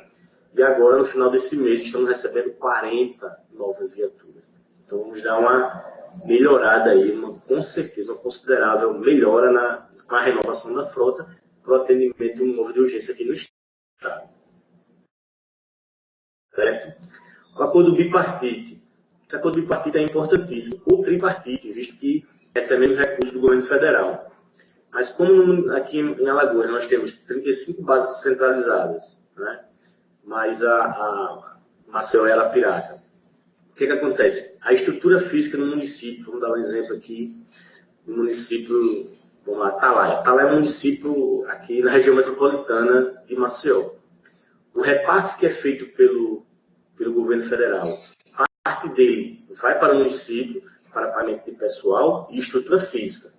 E agora, no final desse mês, estamos recebendo 40 novas viaturas. Então vamos dar uma melhorada aí, com certeza, uma considerável melhora com a renovação da frota para o atendimento móvel de urgência aqui no estado. Certo? O acordo bipartite. Esse acordo bipartite é importantíssimo. Ou tripartite, visto que recebemos recursos do governo federal. Mas como aqui em Alagoas nós temos 35 bases centralizadas, né? Mais a Maceió e Arapiraca. O que acontece? A estrutura física no município, vamos dar um exemplo aqui, no município, vamos lá, Atalaia. Atalaia é um município aqui na região metropolitana de Maceió. O repasse que é feito pelo governo federal, parte dele vai para o município, para pagamento de pessoal e estrutura física.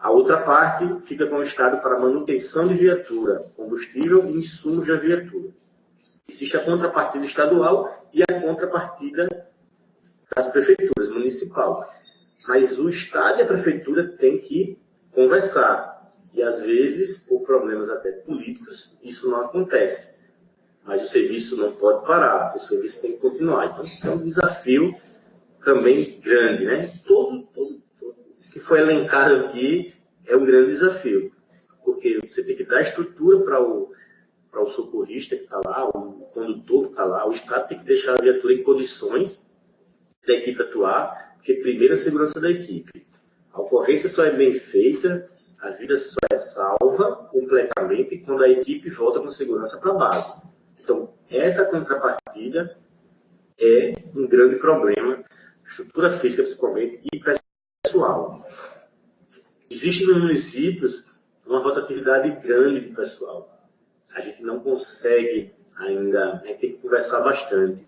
A outra parte fica com o Estado para manutenção de viatura, combustível e insumos da viatura. Existe a contrapartida estadual e a contrapartida das prefeituras, municipal. Mas o Estado e a prefeitura têm que conversar. E, às vezes, por problemas até políticos, isso não acontece. Mas o serviço não pode parar, o serviço tem que continuar. Então, isso é um desafio também grande, né? Tudo que foi elencado aqui é um grande desafio. Porque você tem que dar estrutura para o socorrista que está lá, o condutor que está lá, o Estado tem que deixar a viatura em condições da equipe atuar, porque primeiro a segurança da equipe. A ocorrência só é bem feita, a vida só é salva completamente quando a equipe volta com segurança para a base. Então, essa contrapartida é um grande problema, estrutura física principalmente e pessoal. Existe nos municípios uma rotatividade grande de pessoal. A gente não consegue ainda, a gente tem que conversar bastante.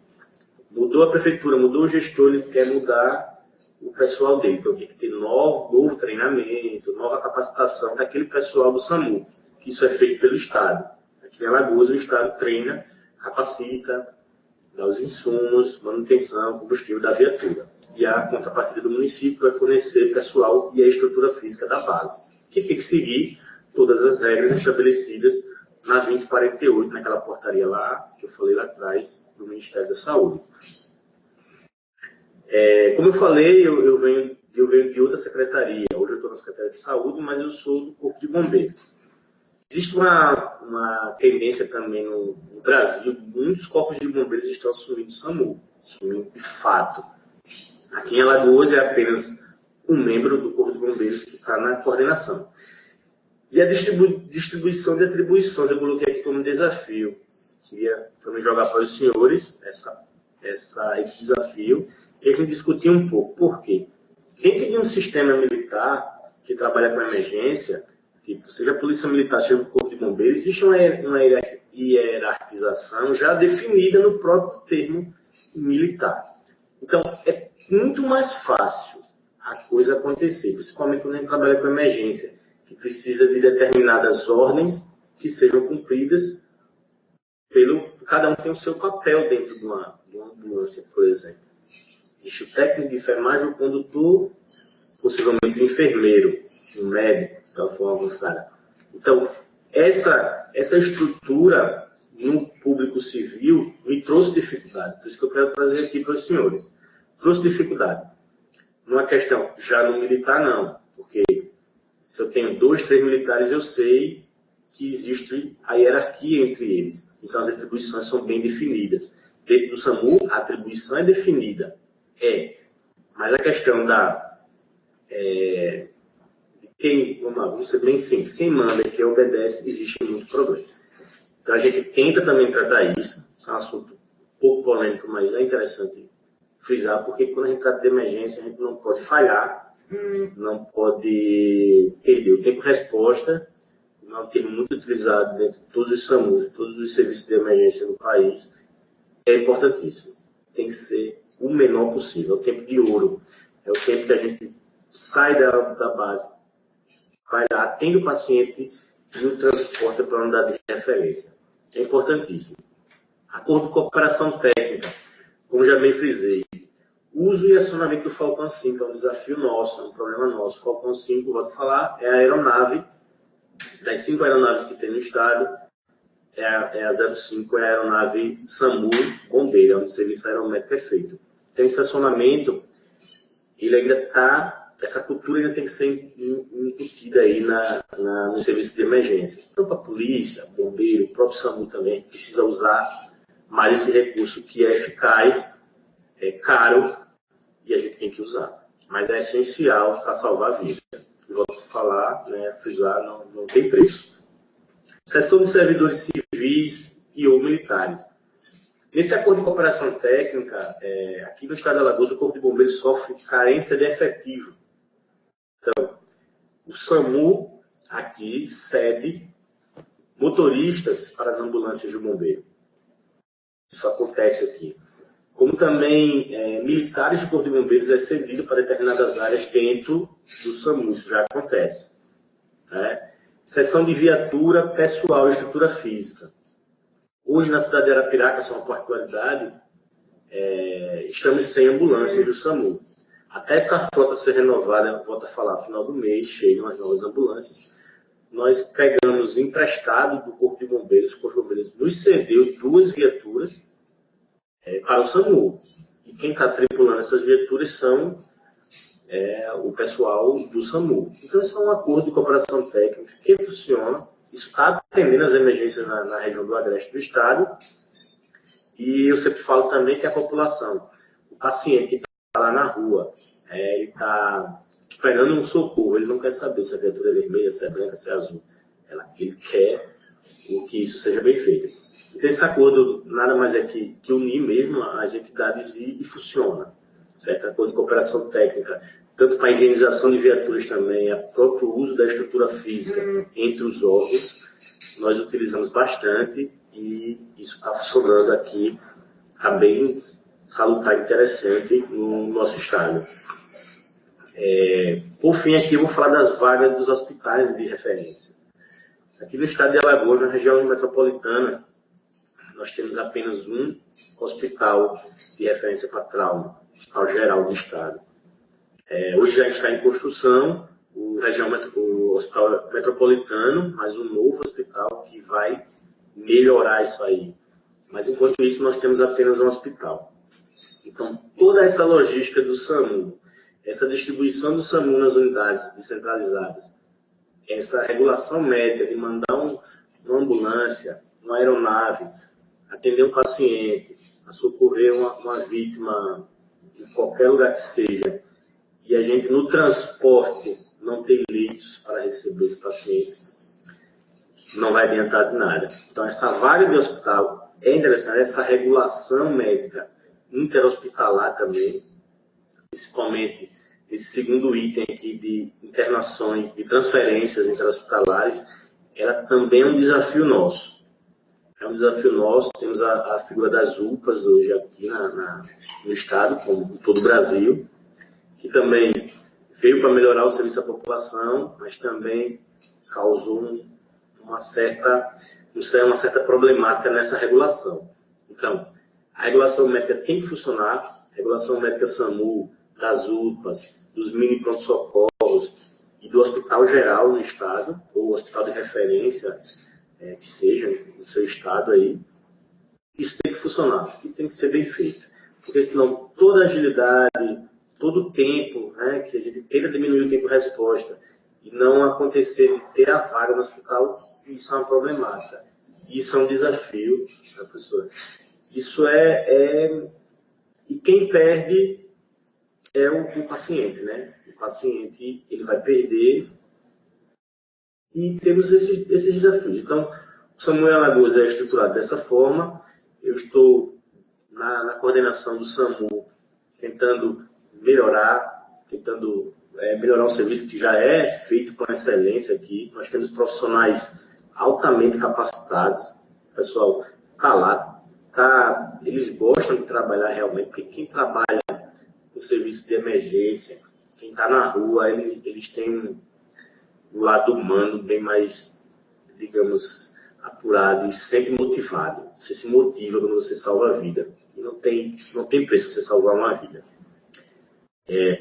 Mudou a prefeitura, mudou o gestor, ele quer mudar o pessoal dele. Então tem que ter novo treinamento, nova capacitação daquele pessoal do SAMU. Que isso é feito pelo Estado. Aqui em Alagoas o Estado treina, capacita, dá os insumos, manutenção, combustível da viatura. E a contrapartida do município vai fornecer pessoal e a estrutura física da base, que tem que seguir todas as regras estabelecidas na 2048, naquela portaria lá, que eu falei lá atrás, do Ministério da Saúde. Como eu falei, eu venho de outra secretaria. Hoje eu estou na Secretaria de Saúde, mas eu sou do Corpo de Bombeiros. Existe uma tendência também no Brasil, muitos corpos de bombeiros estão assumindo o SAMU, assumindo de fato. Aqui em Alagoas é apenas um membro do Corpo de Bombeiros que está na coordenação. E a distribuição de atribuições, eu coloquei aqui como desafio. Queria também jogar para os senhores esse desafio e a gente discutir um pouco. Por quê? Dentro de um sistema militar que trabalha com emergência, tipo, seja a Polícia Militar, seja o Corpo de Bombeiros, existe uma hierarquização já definida no próprio termo militar. Então, é muito mais fácil a coisa acontecer, principalmente quando a gente trabalha com emergência, que precisa de determinadas ordens que sejam cumpridas cada um tem o seu papel dentro de uma ambulância, por exemplo. Existe o técnico de enfermagem, o condutor, possivelmente o enfermeiro, o médico, se ela for avançada. Então, essa estrutura no público civil me trouxe dificuldade. Por isso que eu quero trazer aqui para os senhores. Trouxe dificuldade. Não é questão já no militar, não. Porque se eu tenho 2, 3 militares, eu sei que existe a hierarquia entre eles. Então, as atribuições são bem definidas. Dentro do SAMU, a atribuição é definida. Mas a questão vamos ser bem simples, quem manda e quem obedece, existe muito problema. Então, a gente tenta também tratar isso. Isso é um assunto um pouco polêmico, mas é interessante frisar, porque quando a gente trata de emergência, a gente não pode falhar, não pode perder o tempo de resposta. É um termo muito utilizado dentro de todos os SAMUs, todos os serviços de emergência no país. É importantíssimo. Tem que ser o menor possível. É o tempo de ouro. É o tempo que a gente sai da base, vai lá, atende o paciente e o transporta para a unidade de referência. É importantíssimo. Acordo de cooperação técnica, como já bem frisei. Uso e acionamento do Falcão 5 é um desafio nosso, é um problema nosso. O Falcão 5, vou falar, é a aeronave. Das 5 aeronaves que tem no estado, a 05 é a aeronave SAMU Bombeiro, onde o serviço aeromédico é feito. Então, esse acionamento, ele ainda está, essa cultura ainda tem que ser incutida aí no serviço de emergências. Tanto a polícia, bombeiro, o próprio SAMU também precisa usar mais esse recurso que é eficaz, é caro e a gente tem que usar. Mas é essencial para salvar a vida. Volto a falar, frisar, não tem preço. Seção de servidores civis e ou militares. Nesse acordo de cooperação técnica, aqui no estado de Alagoas, o Corpo de Bombeiros sofre carência de efetivo. Então, o SAMU aqui cede motoristas para as ambulâncias de bombeiro. Isso acontece aqui. Como também militares do Corpo de Bombeiros é cedido para determinadas áreas dentro do SAMU, isso já acontece. né? Seção de viatura, pessoal e estrutura física. Hoje, na cidade de Arapiraca, só uma particularidade, estamos sem ambulâncias do SAMU. Até essa frota ser renovada, volto a falar, no final do mês, chegam as novas ambulâncias. Nós pegamos emprestado do Corpo de Bombeiros, o Corpo de Bombeiros nos cedeu 2 viaturas para o SAMU. E quem está tripulando essas viaturas são o pessoal do SAMU. Então, isso é um acordo de cooperação técnica que funciona. Isso está atendendo as emergências na região do agreste do estado. E eu sempre falo também que a população, o paciente que está lá na rua, ele está esperando um socorro, ele não quer saber se a viatura é vermelha, se é branca, se é azul. Ele quer que isso seja bem feito. Então, esse acordo nada mais é que unir mesmo as entidades e funciona. Certo? Acordo de cooperação técnica, tanto para a higienização de viaturas também, o próprio uso da estrutura física entre os órgãos, nós utilizamos bastante e isso está funcionando aqui, está bem salutar e interessante no nosso estado. Por fim, aqui eu vou falar das vagas dos hospitais de referência. Aqui no estado de Alagoas, na região metropolitana, nós temos apenas um hospital de referência para trauma, Hospital Geral do Estado. Hoje já está em construção o Hospital Metropolitano, mas um novo hospital que vai melhorar isso aí. Mas enquanto isso, nós temos apenas um hospital. Então, toda essa logística do SAMU, essa distribuição do SAMU nas unidades descentralizadas, essa regulação médica de mandar uma ambulância, uma aeronave, atender um paciente, a socorrer uma vítima em qualquer lugar que seja, e a gente no transporte não tem leitos para receber esse paciente, não vai adiantar de nada. Então, essa vaga de hospital é interessante, essa regulação médica interhospitalar também, principalmente esse segundo item aqui de internações, de transferências interhospitalares, ela também é um desafio nosso. É um desafio nosso, temos a figura das UPAs hoje aqui no estado, como em todo o Brasil, que também veio para melhorar o serviço à população, mas também causou uma certa problemática nessa regulação. Então, a regulação médica tem que funcionar, a regulação médica SAMU, das UPAs, dos mini pronto-socorros e do Hospital Geral no estado, ou hospital de referência, que seja no seu estado aí, isso tem que funcionar e tem que ser bem feito. Porque senão toda a agilidade, todo o tempo, né, que a gente tenta diminuir o tempo de resposta e não acontecer de ter a vaga no hospital, isso é uma problemática. Isso é um desafio da pessoa. Isso e quem perde é o paciente, né? O paciente, ele vai perder e temos esses desafios. Então, o SAMU em Alagoas é estruturado dessa forma. Eu estou na coordenação do SAMU tentando melhorar um serviço que já é feito com excelência aqui. Nós temos profissionais altamente capacitados. O pessoal está lá, eles gostam de trabalhar realmente, porque quem trabalha no serviço de emergência, quem está na rua, eles têm um lado humano bem mais, digamos, apurado e sempre motivado. Você se motiva quando você salva a vida. E não tem preço você salvar uma vida.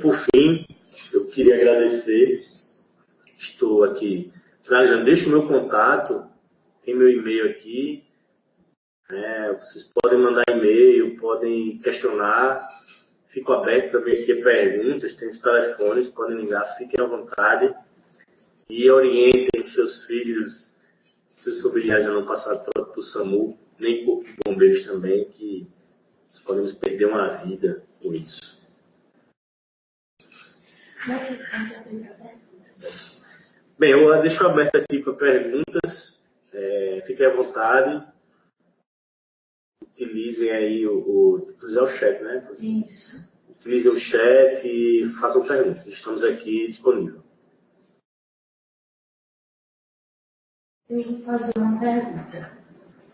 Por fim, eu queria agradecer. Estou aqui. Já deixo o meu contato, tem meu e-mail aqui. Vocês podem mandar e-mail, podem questionar. Fico aberto também aqui a perguntas, tem os telefones, podem ligar, fiquem à vontade. E orientem os seus filhos, se os familiares já não passaram tanto para o SAMU, nem Corpo de Bombeiros também, que nós podemos perder uma vida com isso. Bem, eu deixo aberto aqui para perguntas. Fiquem à vontade. Utilizem aí utilizar o chat, né?
Isso.
Utilizem o chat e façam perguntas. Estamos aqui disponíveis.
Eu vou fazer uma pergunta.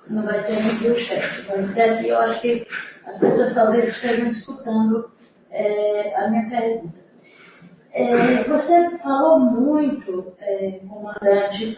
Não vai ser aqui o chat, vai ser aqui. Eu acho que as pessoas talvez estejam escutando a minha pergunta. Você falou muito, comandante,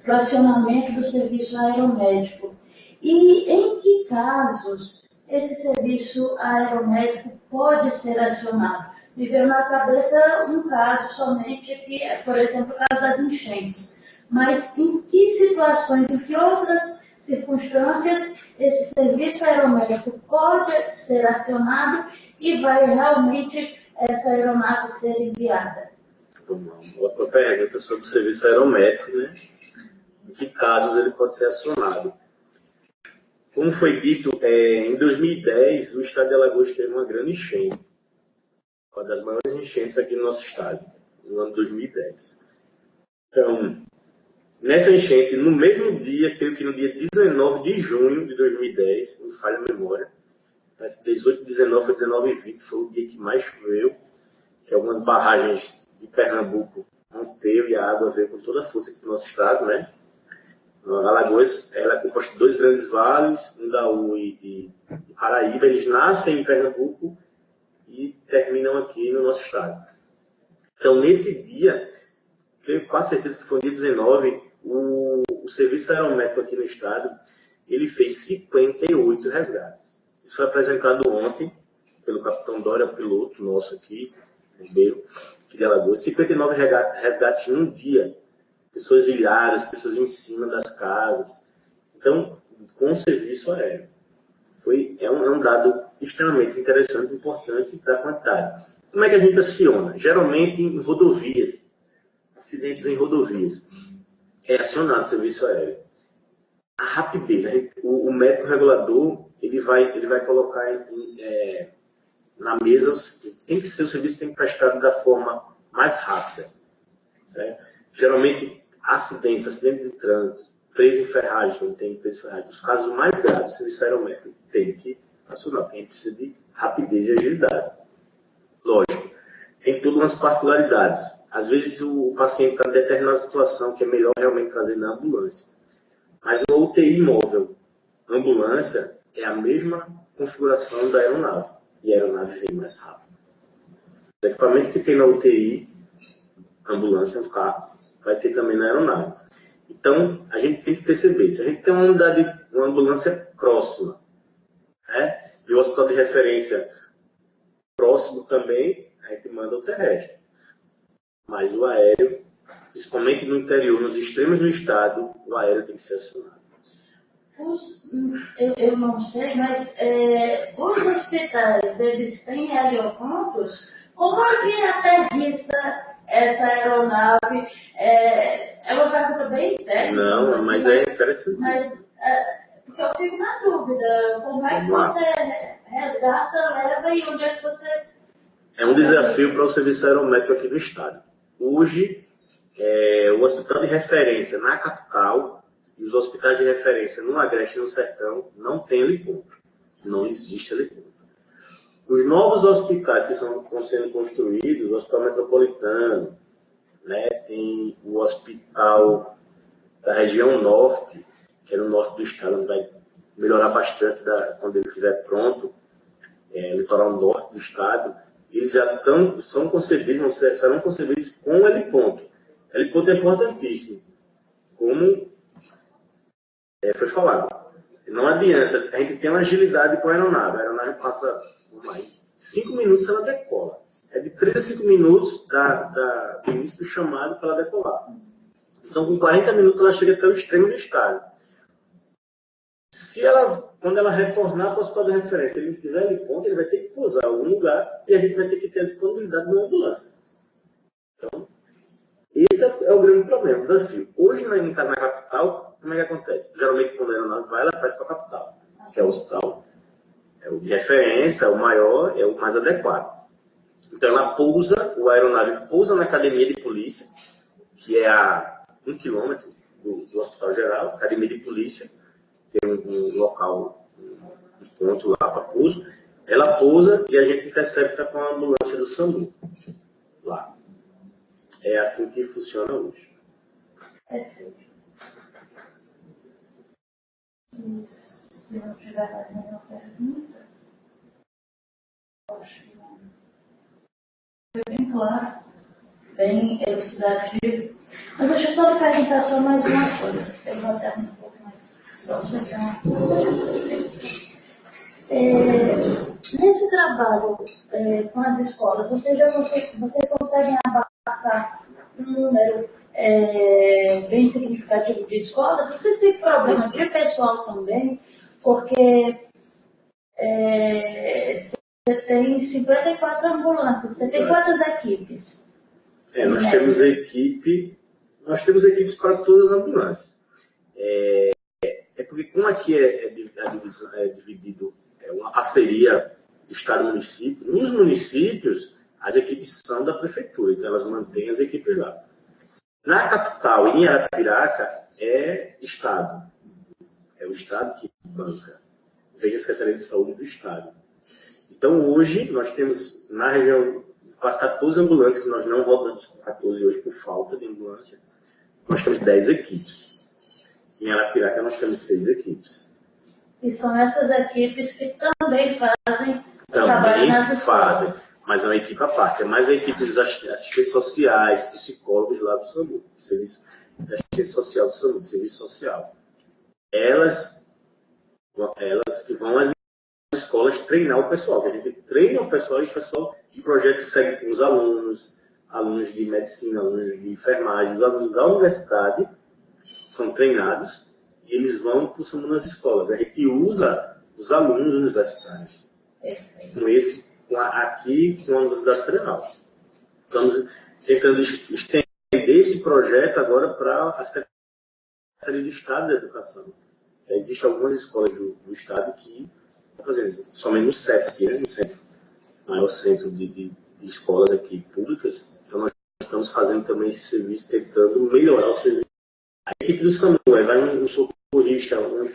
do acionamento do serviço aeromédico. E em que casos esse serviço aeromédico pode ser acionado? Me veio na cabeça um caso somente, que é, por exemplo, o caso das enchentes. Mas em que situações, em que outras circunstâncias esse serviço aeromédico pode ser acionado e vai realmente essa aeronave ser enviada?
Vamos lá, uma outra pergunta sobre o serviço aeromédico, né? Em que casos ele pode ser acionado? Como foi dito, em 2010, o estado de Alagoas teve uma grande enchente, uma das maiores enchentes aqui no nosso estado, no ano 2010. Então, nessa enchente, no mesmo dia, creio que no dia 19 de junho de 2010, não falha a memória, mas 18, 19, foi 19 e 20, foi o dia que mais choveu, que algumas barragens de Pernambuco rompeu e a água veio com toda a força aqui no nosso estado, né? A Alagoas, ela é composta de dois grandes vales, Undaú e Paraíba. Eles nascem em Pernambuco e terminam aqui no nosso estado. Então, nesse dia, tenho quase certeza que foi no dia 19, o serviço aeromédico aqui no estado, ele fez 58 resgates. Isso foi apresentado ontem pelo capitão Dória, piloto nosso aqui, bombeiro, aqui de Alagoas. 59 resgates num dia. Pessoas ilhadas, pessoas em cima das casas. Então, com o serviço aéreo. É um dado extremamente interessante, importante da quantidade. Como é que a gente aciona? Geralmente em rodovias, acidentes em rodovias. É acionado o serviço aéreo. A rapidez, o médico regulador, ele vai colocar na mesa, tem que ser, o serviço tem que prestar da forma mais rápida. Certo? Geralmente, acidentes de trânsito, preso em ferragem, não tem preso em ferragem, os casos mais graves, o serviço aeromédico tem que acionar, porque a gente precisa de rapidez e agilidade. Lógico, tem todas umas particularidades. Às vezes o paciente está em determinada situação que é melhor realmente trazer na ambulância. Mas uma UTI móvel, ambulância, é a mesma configuração da aeronave. E a aeronave vem mais rápido. Os equipamentos que tem na UTI, ambulância no carro, vai ter também na aeronave. Então, a gente tem que perceber, se a gente tem uma unidade, uma ambulância próxima, né, e o hospital de referência próximo também, a gente manda o terrestre. Mas o aéreo, principalmente no interior, nos extremos do estado, o aéreo tem que ser acionado.
Eu não sei, mas os hospitais, eles têm aeropontos? Como é que aterrissa essa aeronave? É uma pergunta bem técnica.
Não, mas é interessante.
Porque eu fico na dúvida, como é que você resgata, leva e onde é que você...
É um desafio para o serviço aeromédico aqui do estado. Hoje, o hospital de referência na capital e os hospitais de referência no Agreste e no Sertão não tem helicóptero. Não existe helicóptero. Os novos hospitais que estão sendo construídos, o Hospital Metropolitano, né, tem o Hospital da região norte, que é no norte do estado, onde vai melhorar bastante quando ele estiver pronto, litoral norte do estado. Eles já são concebidos, serão concebidos com heliponto. Heliponto é importantíssimo. Como foi falado, não adianta, a gente tem uma agilidade com a aeronave. A aeronave passa 5 minutos, ela decola. É de 3 a 5 minutos do início do chamado para ela decolar. Então, com 40 minutos, ela chega até o extremo do estado. Quando ela retornar para o hospital de referência, ele não tiver heliponto, ele vai ter que pousar em algum lugar e a gente vai ter que ter a disponibilidade de uma ambulância. Então, esse é o grande problema, o desafio. Hoje, na capital, como é que acontece? Geralmente, quando a aeronave vai, ela traz para a capital, que é o hospital. É o de referência, é o maior, é o mais adequado. Então, a aeronave pousa na academia de polícia, que é a 1 quilômetro do Hospital Geral, academia de polícia, tem um local, um ponto lá para pouso. Ela pousa e a gente intercepta com a ambulância do SAMU lá. É assim que funciona hoje.
Perfeito. E se não tiver mais nenhuma pergunta, acho que não. bem claro, bem elucidativo. Mas deixa eu só lhe perguntar só mais uma coisa. Eu vou até um pouco mais. Nesse trabalho com as escolas, vocês conseguem abarcar um número bem significativo de escolas? Vocês têm problemas de pessoal também? Porque você tem 54 ambulâncias. Você tem quantas equipes?
Nós temos equipes para todas as ambulâncias. Porque como aqui é dividido, uma parceria do Estado e município, nos municípios as equipes são da prefeitura, então elas mantêm as equipes lá. Na capital, em Arapiraca, é Estado. É o Estado que banca. Vem a Secretaria de Saúde do Estado. Então, hoje, nós temos, na região, quase 14 ambulâncias, que nós não rodamos com 14 hoje por falta de ambulância. Nós temos 10 equipes. Em Arapiraca, nós temos 6 equipes.
E são essas equipes que também fazem trabalho nas escolas.
Fazem, mas é uma equipe à parte. É mais a equipe dos assistentes sociais, psicólogos lá do SAMU, serviço de assistência social do SAMU, serviço social. Elas que vão às escolas treinar o pessoal, que a gente treina o pessoal e o pessoal de projeto segue com os alunos de medicina, alunos de enfermagem, os alunos da universidade são treinados e eles vão para o SAMU nas escolas. A gente usa os alunos universitários. Aqui com a Universidade Federal. Estamos tentando estender esse projeto agora para a Secretaria de Estado da Educação. Já existem algumas escolas do Estado que, por exemplo, somente no CEP aqui, no centro, maior centro de escolas aqui públicas. Então nós estamos fazendo também esse serviço, tentando melhorar o serviço. A equipe do SAMU vai um socorrista, um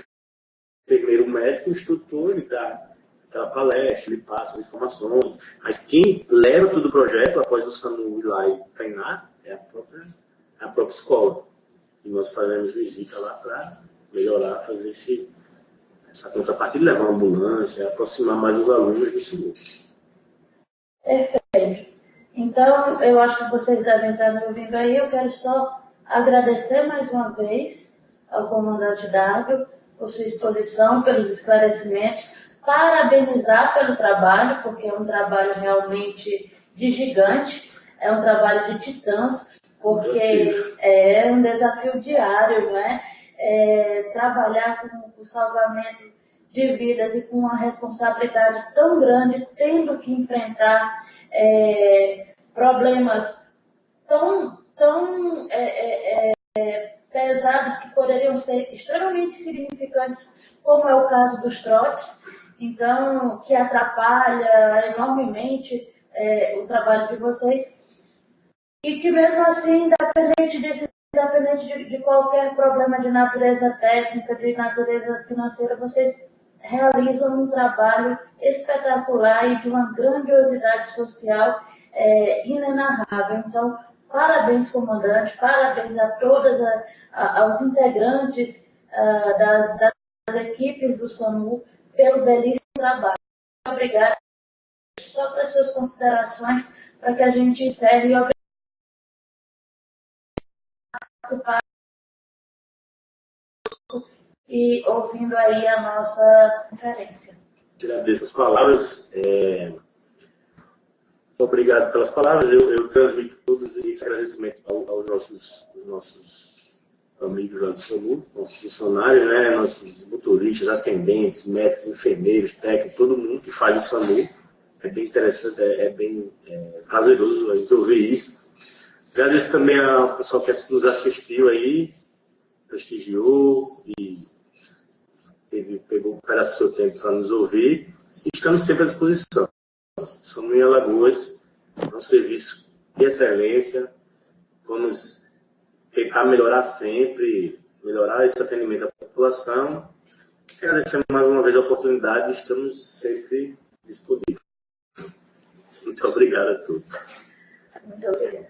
enfermeiro médico, um instrutor, ele dá aquela palestra, ele passa as informações, mas quem leva todo o projeto após o SAMU ir lá e treinar é a própria escola. E nós fazemos visita lá para melhorar, fazer essa contrapartida, levar uma ambulância, aproximar mais os alunos do SAMU.
Perfeito. Então, eu acho que vocês devem estar me ouvindo aí. Eu quero só agradecer mais uma vez ao comandante Darwin por sua exposição, pelos esclarecimentos, parabenizar pelo trabalho, porque é um trabalho realmente de gigante, é um trabalho de titãs, porque é um desafio diário, não é? Trabalhar com o salvamento de vidas e com uma responsabilidade tão grande, tendo que enfrentar problemas tão pesados que poderiam ser extremamente significantes, como é o caso dos trotes, então, que atrapalha enormemente o trabalho de vocês, e que mesmo assim, independente de qualquer problema de natureza técnica, de natureza financeira, vocês realizam um trabalho espetacular e de uma grandiosidade social inenarrável. Então, parabéns, comandante, parabéns a todas aos integrantes das equipes do SAMU pelo belíssimo trabalho. Muito obrigada. Só para as suas considerações, para que a gente encerre e participar e ouvindo aí a nossa conferência.
Agradeço as palavras. Obrigado pelas palavras. Eu transmito todos esse agradecimento aos nossos amigos lá do SAMU, nossos funcionários, né, nossos motoristas, atendentes, médicos, enfermeiros, técnicos, todo mundo que faz o SAMU. É bem interessante, é bem prazeroso a gente ouvir isso. Agradeço também ao pessoal que nos assistiu aí, prestigiou e pegou um pedaço do seu tempo para nos ouvir. E estamos sempre à disposição. SAMU em Alagoas é um serviço de excelência. Vamos tentar melhorar sempre, melhorar esse atendimento à população. Agradecemos mais uma vez a oportunidade e estamos sempre disponíveis. Muito obrigado a todos.
Muito obrigado.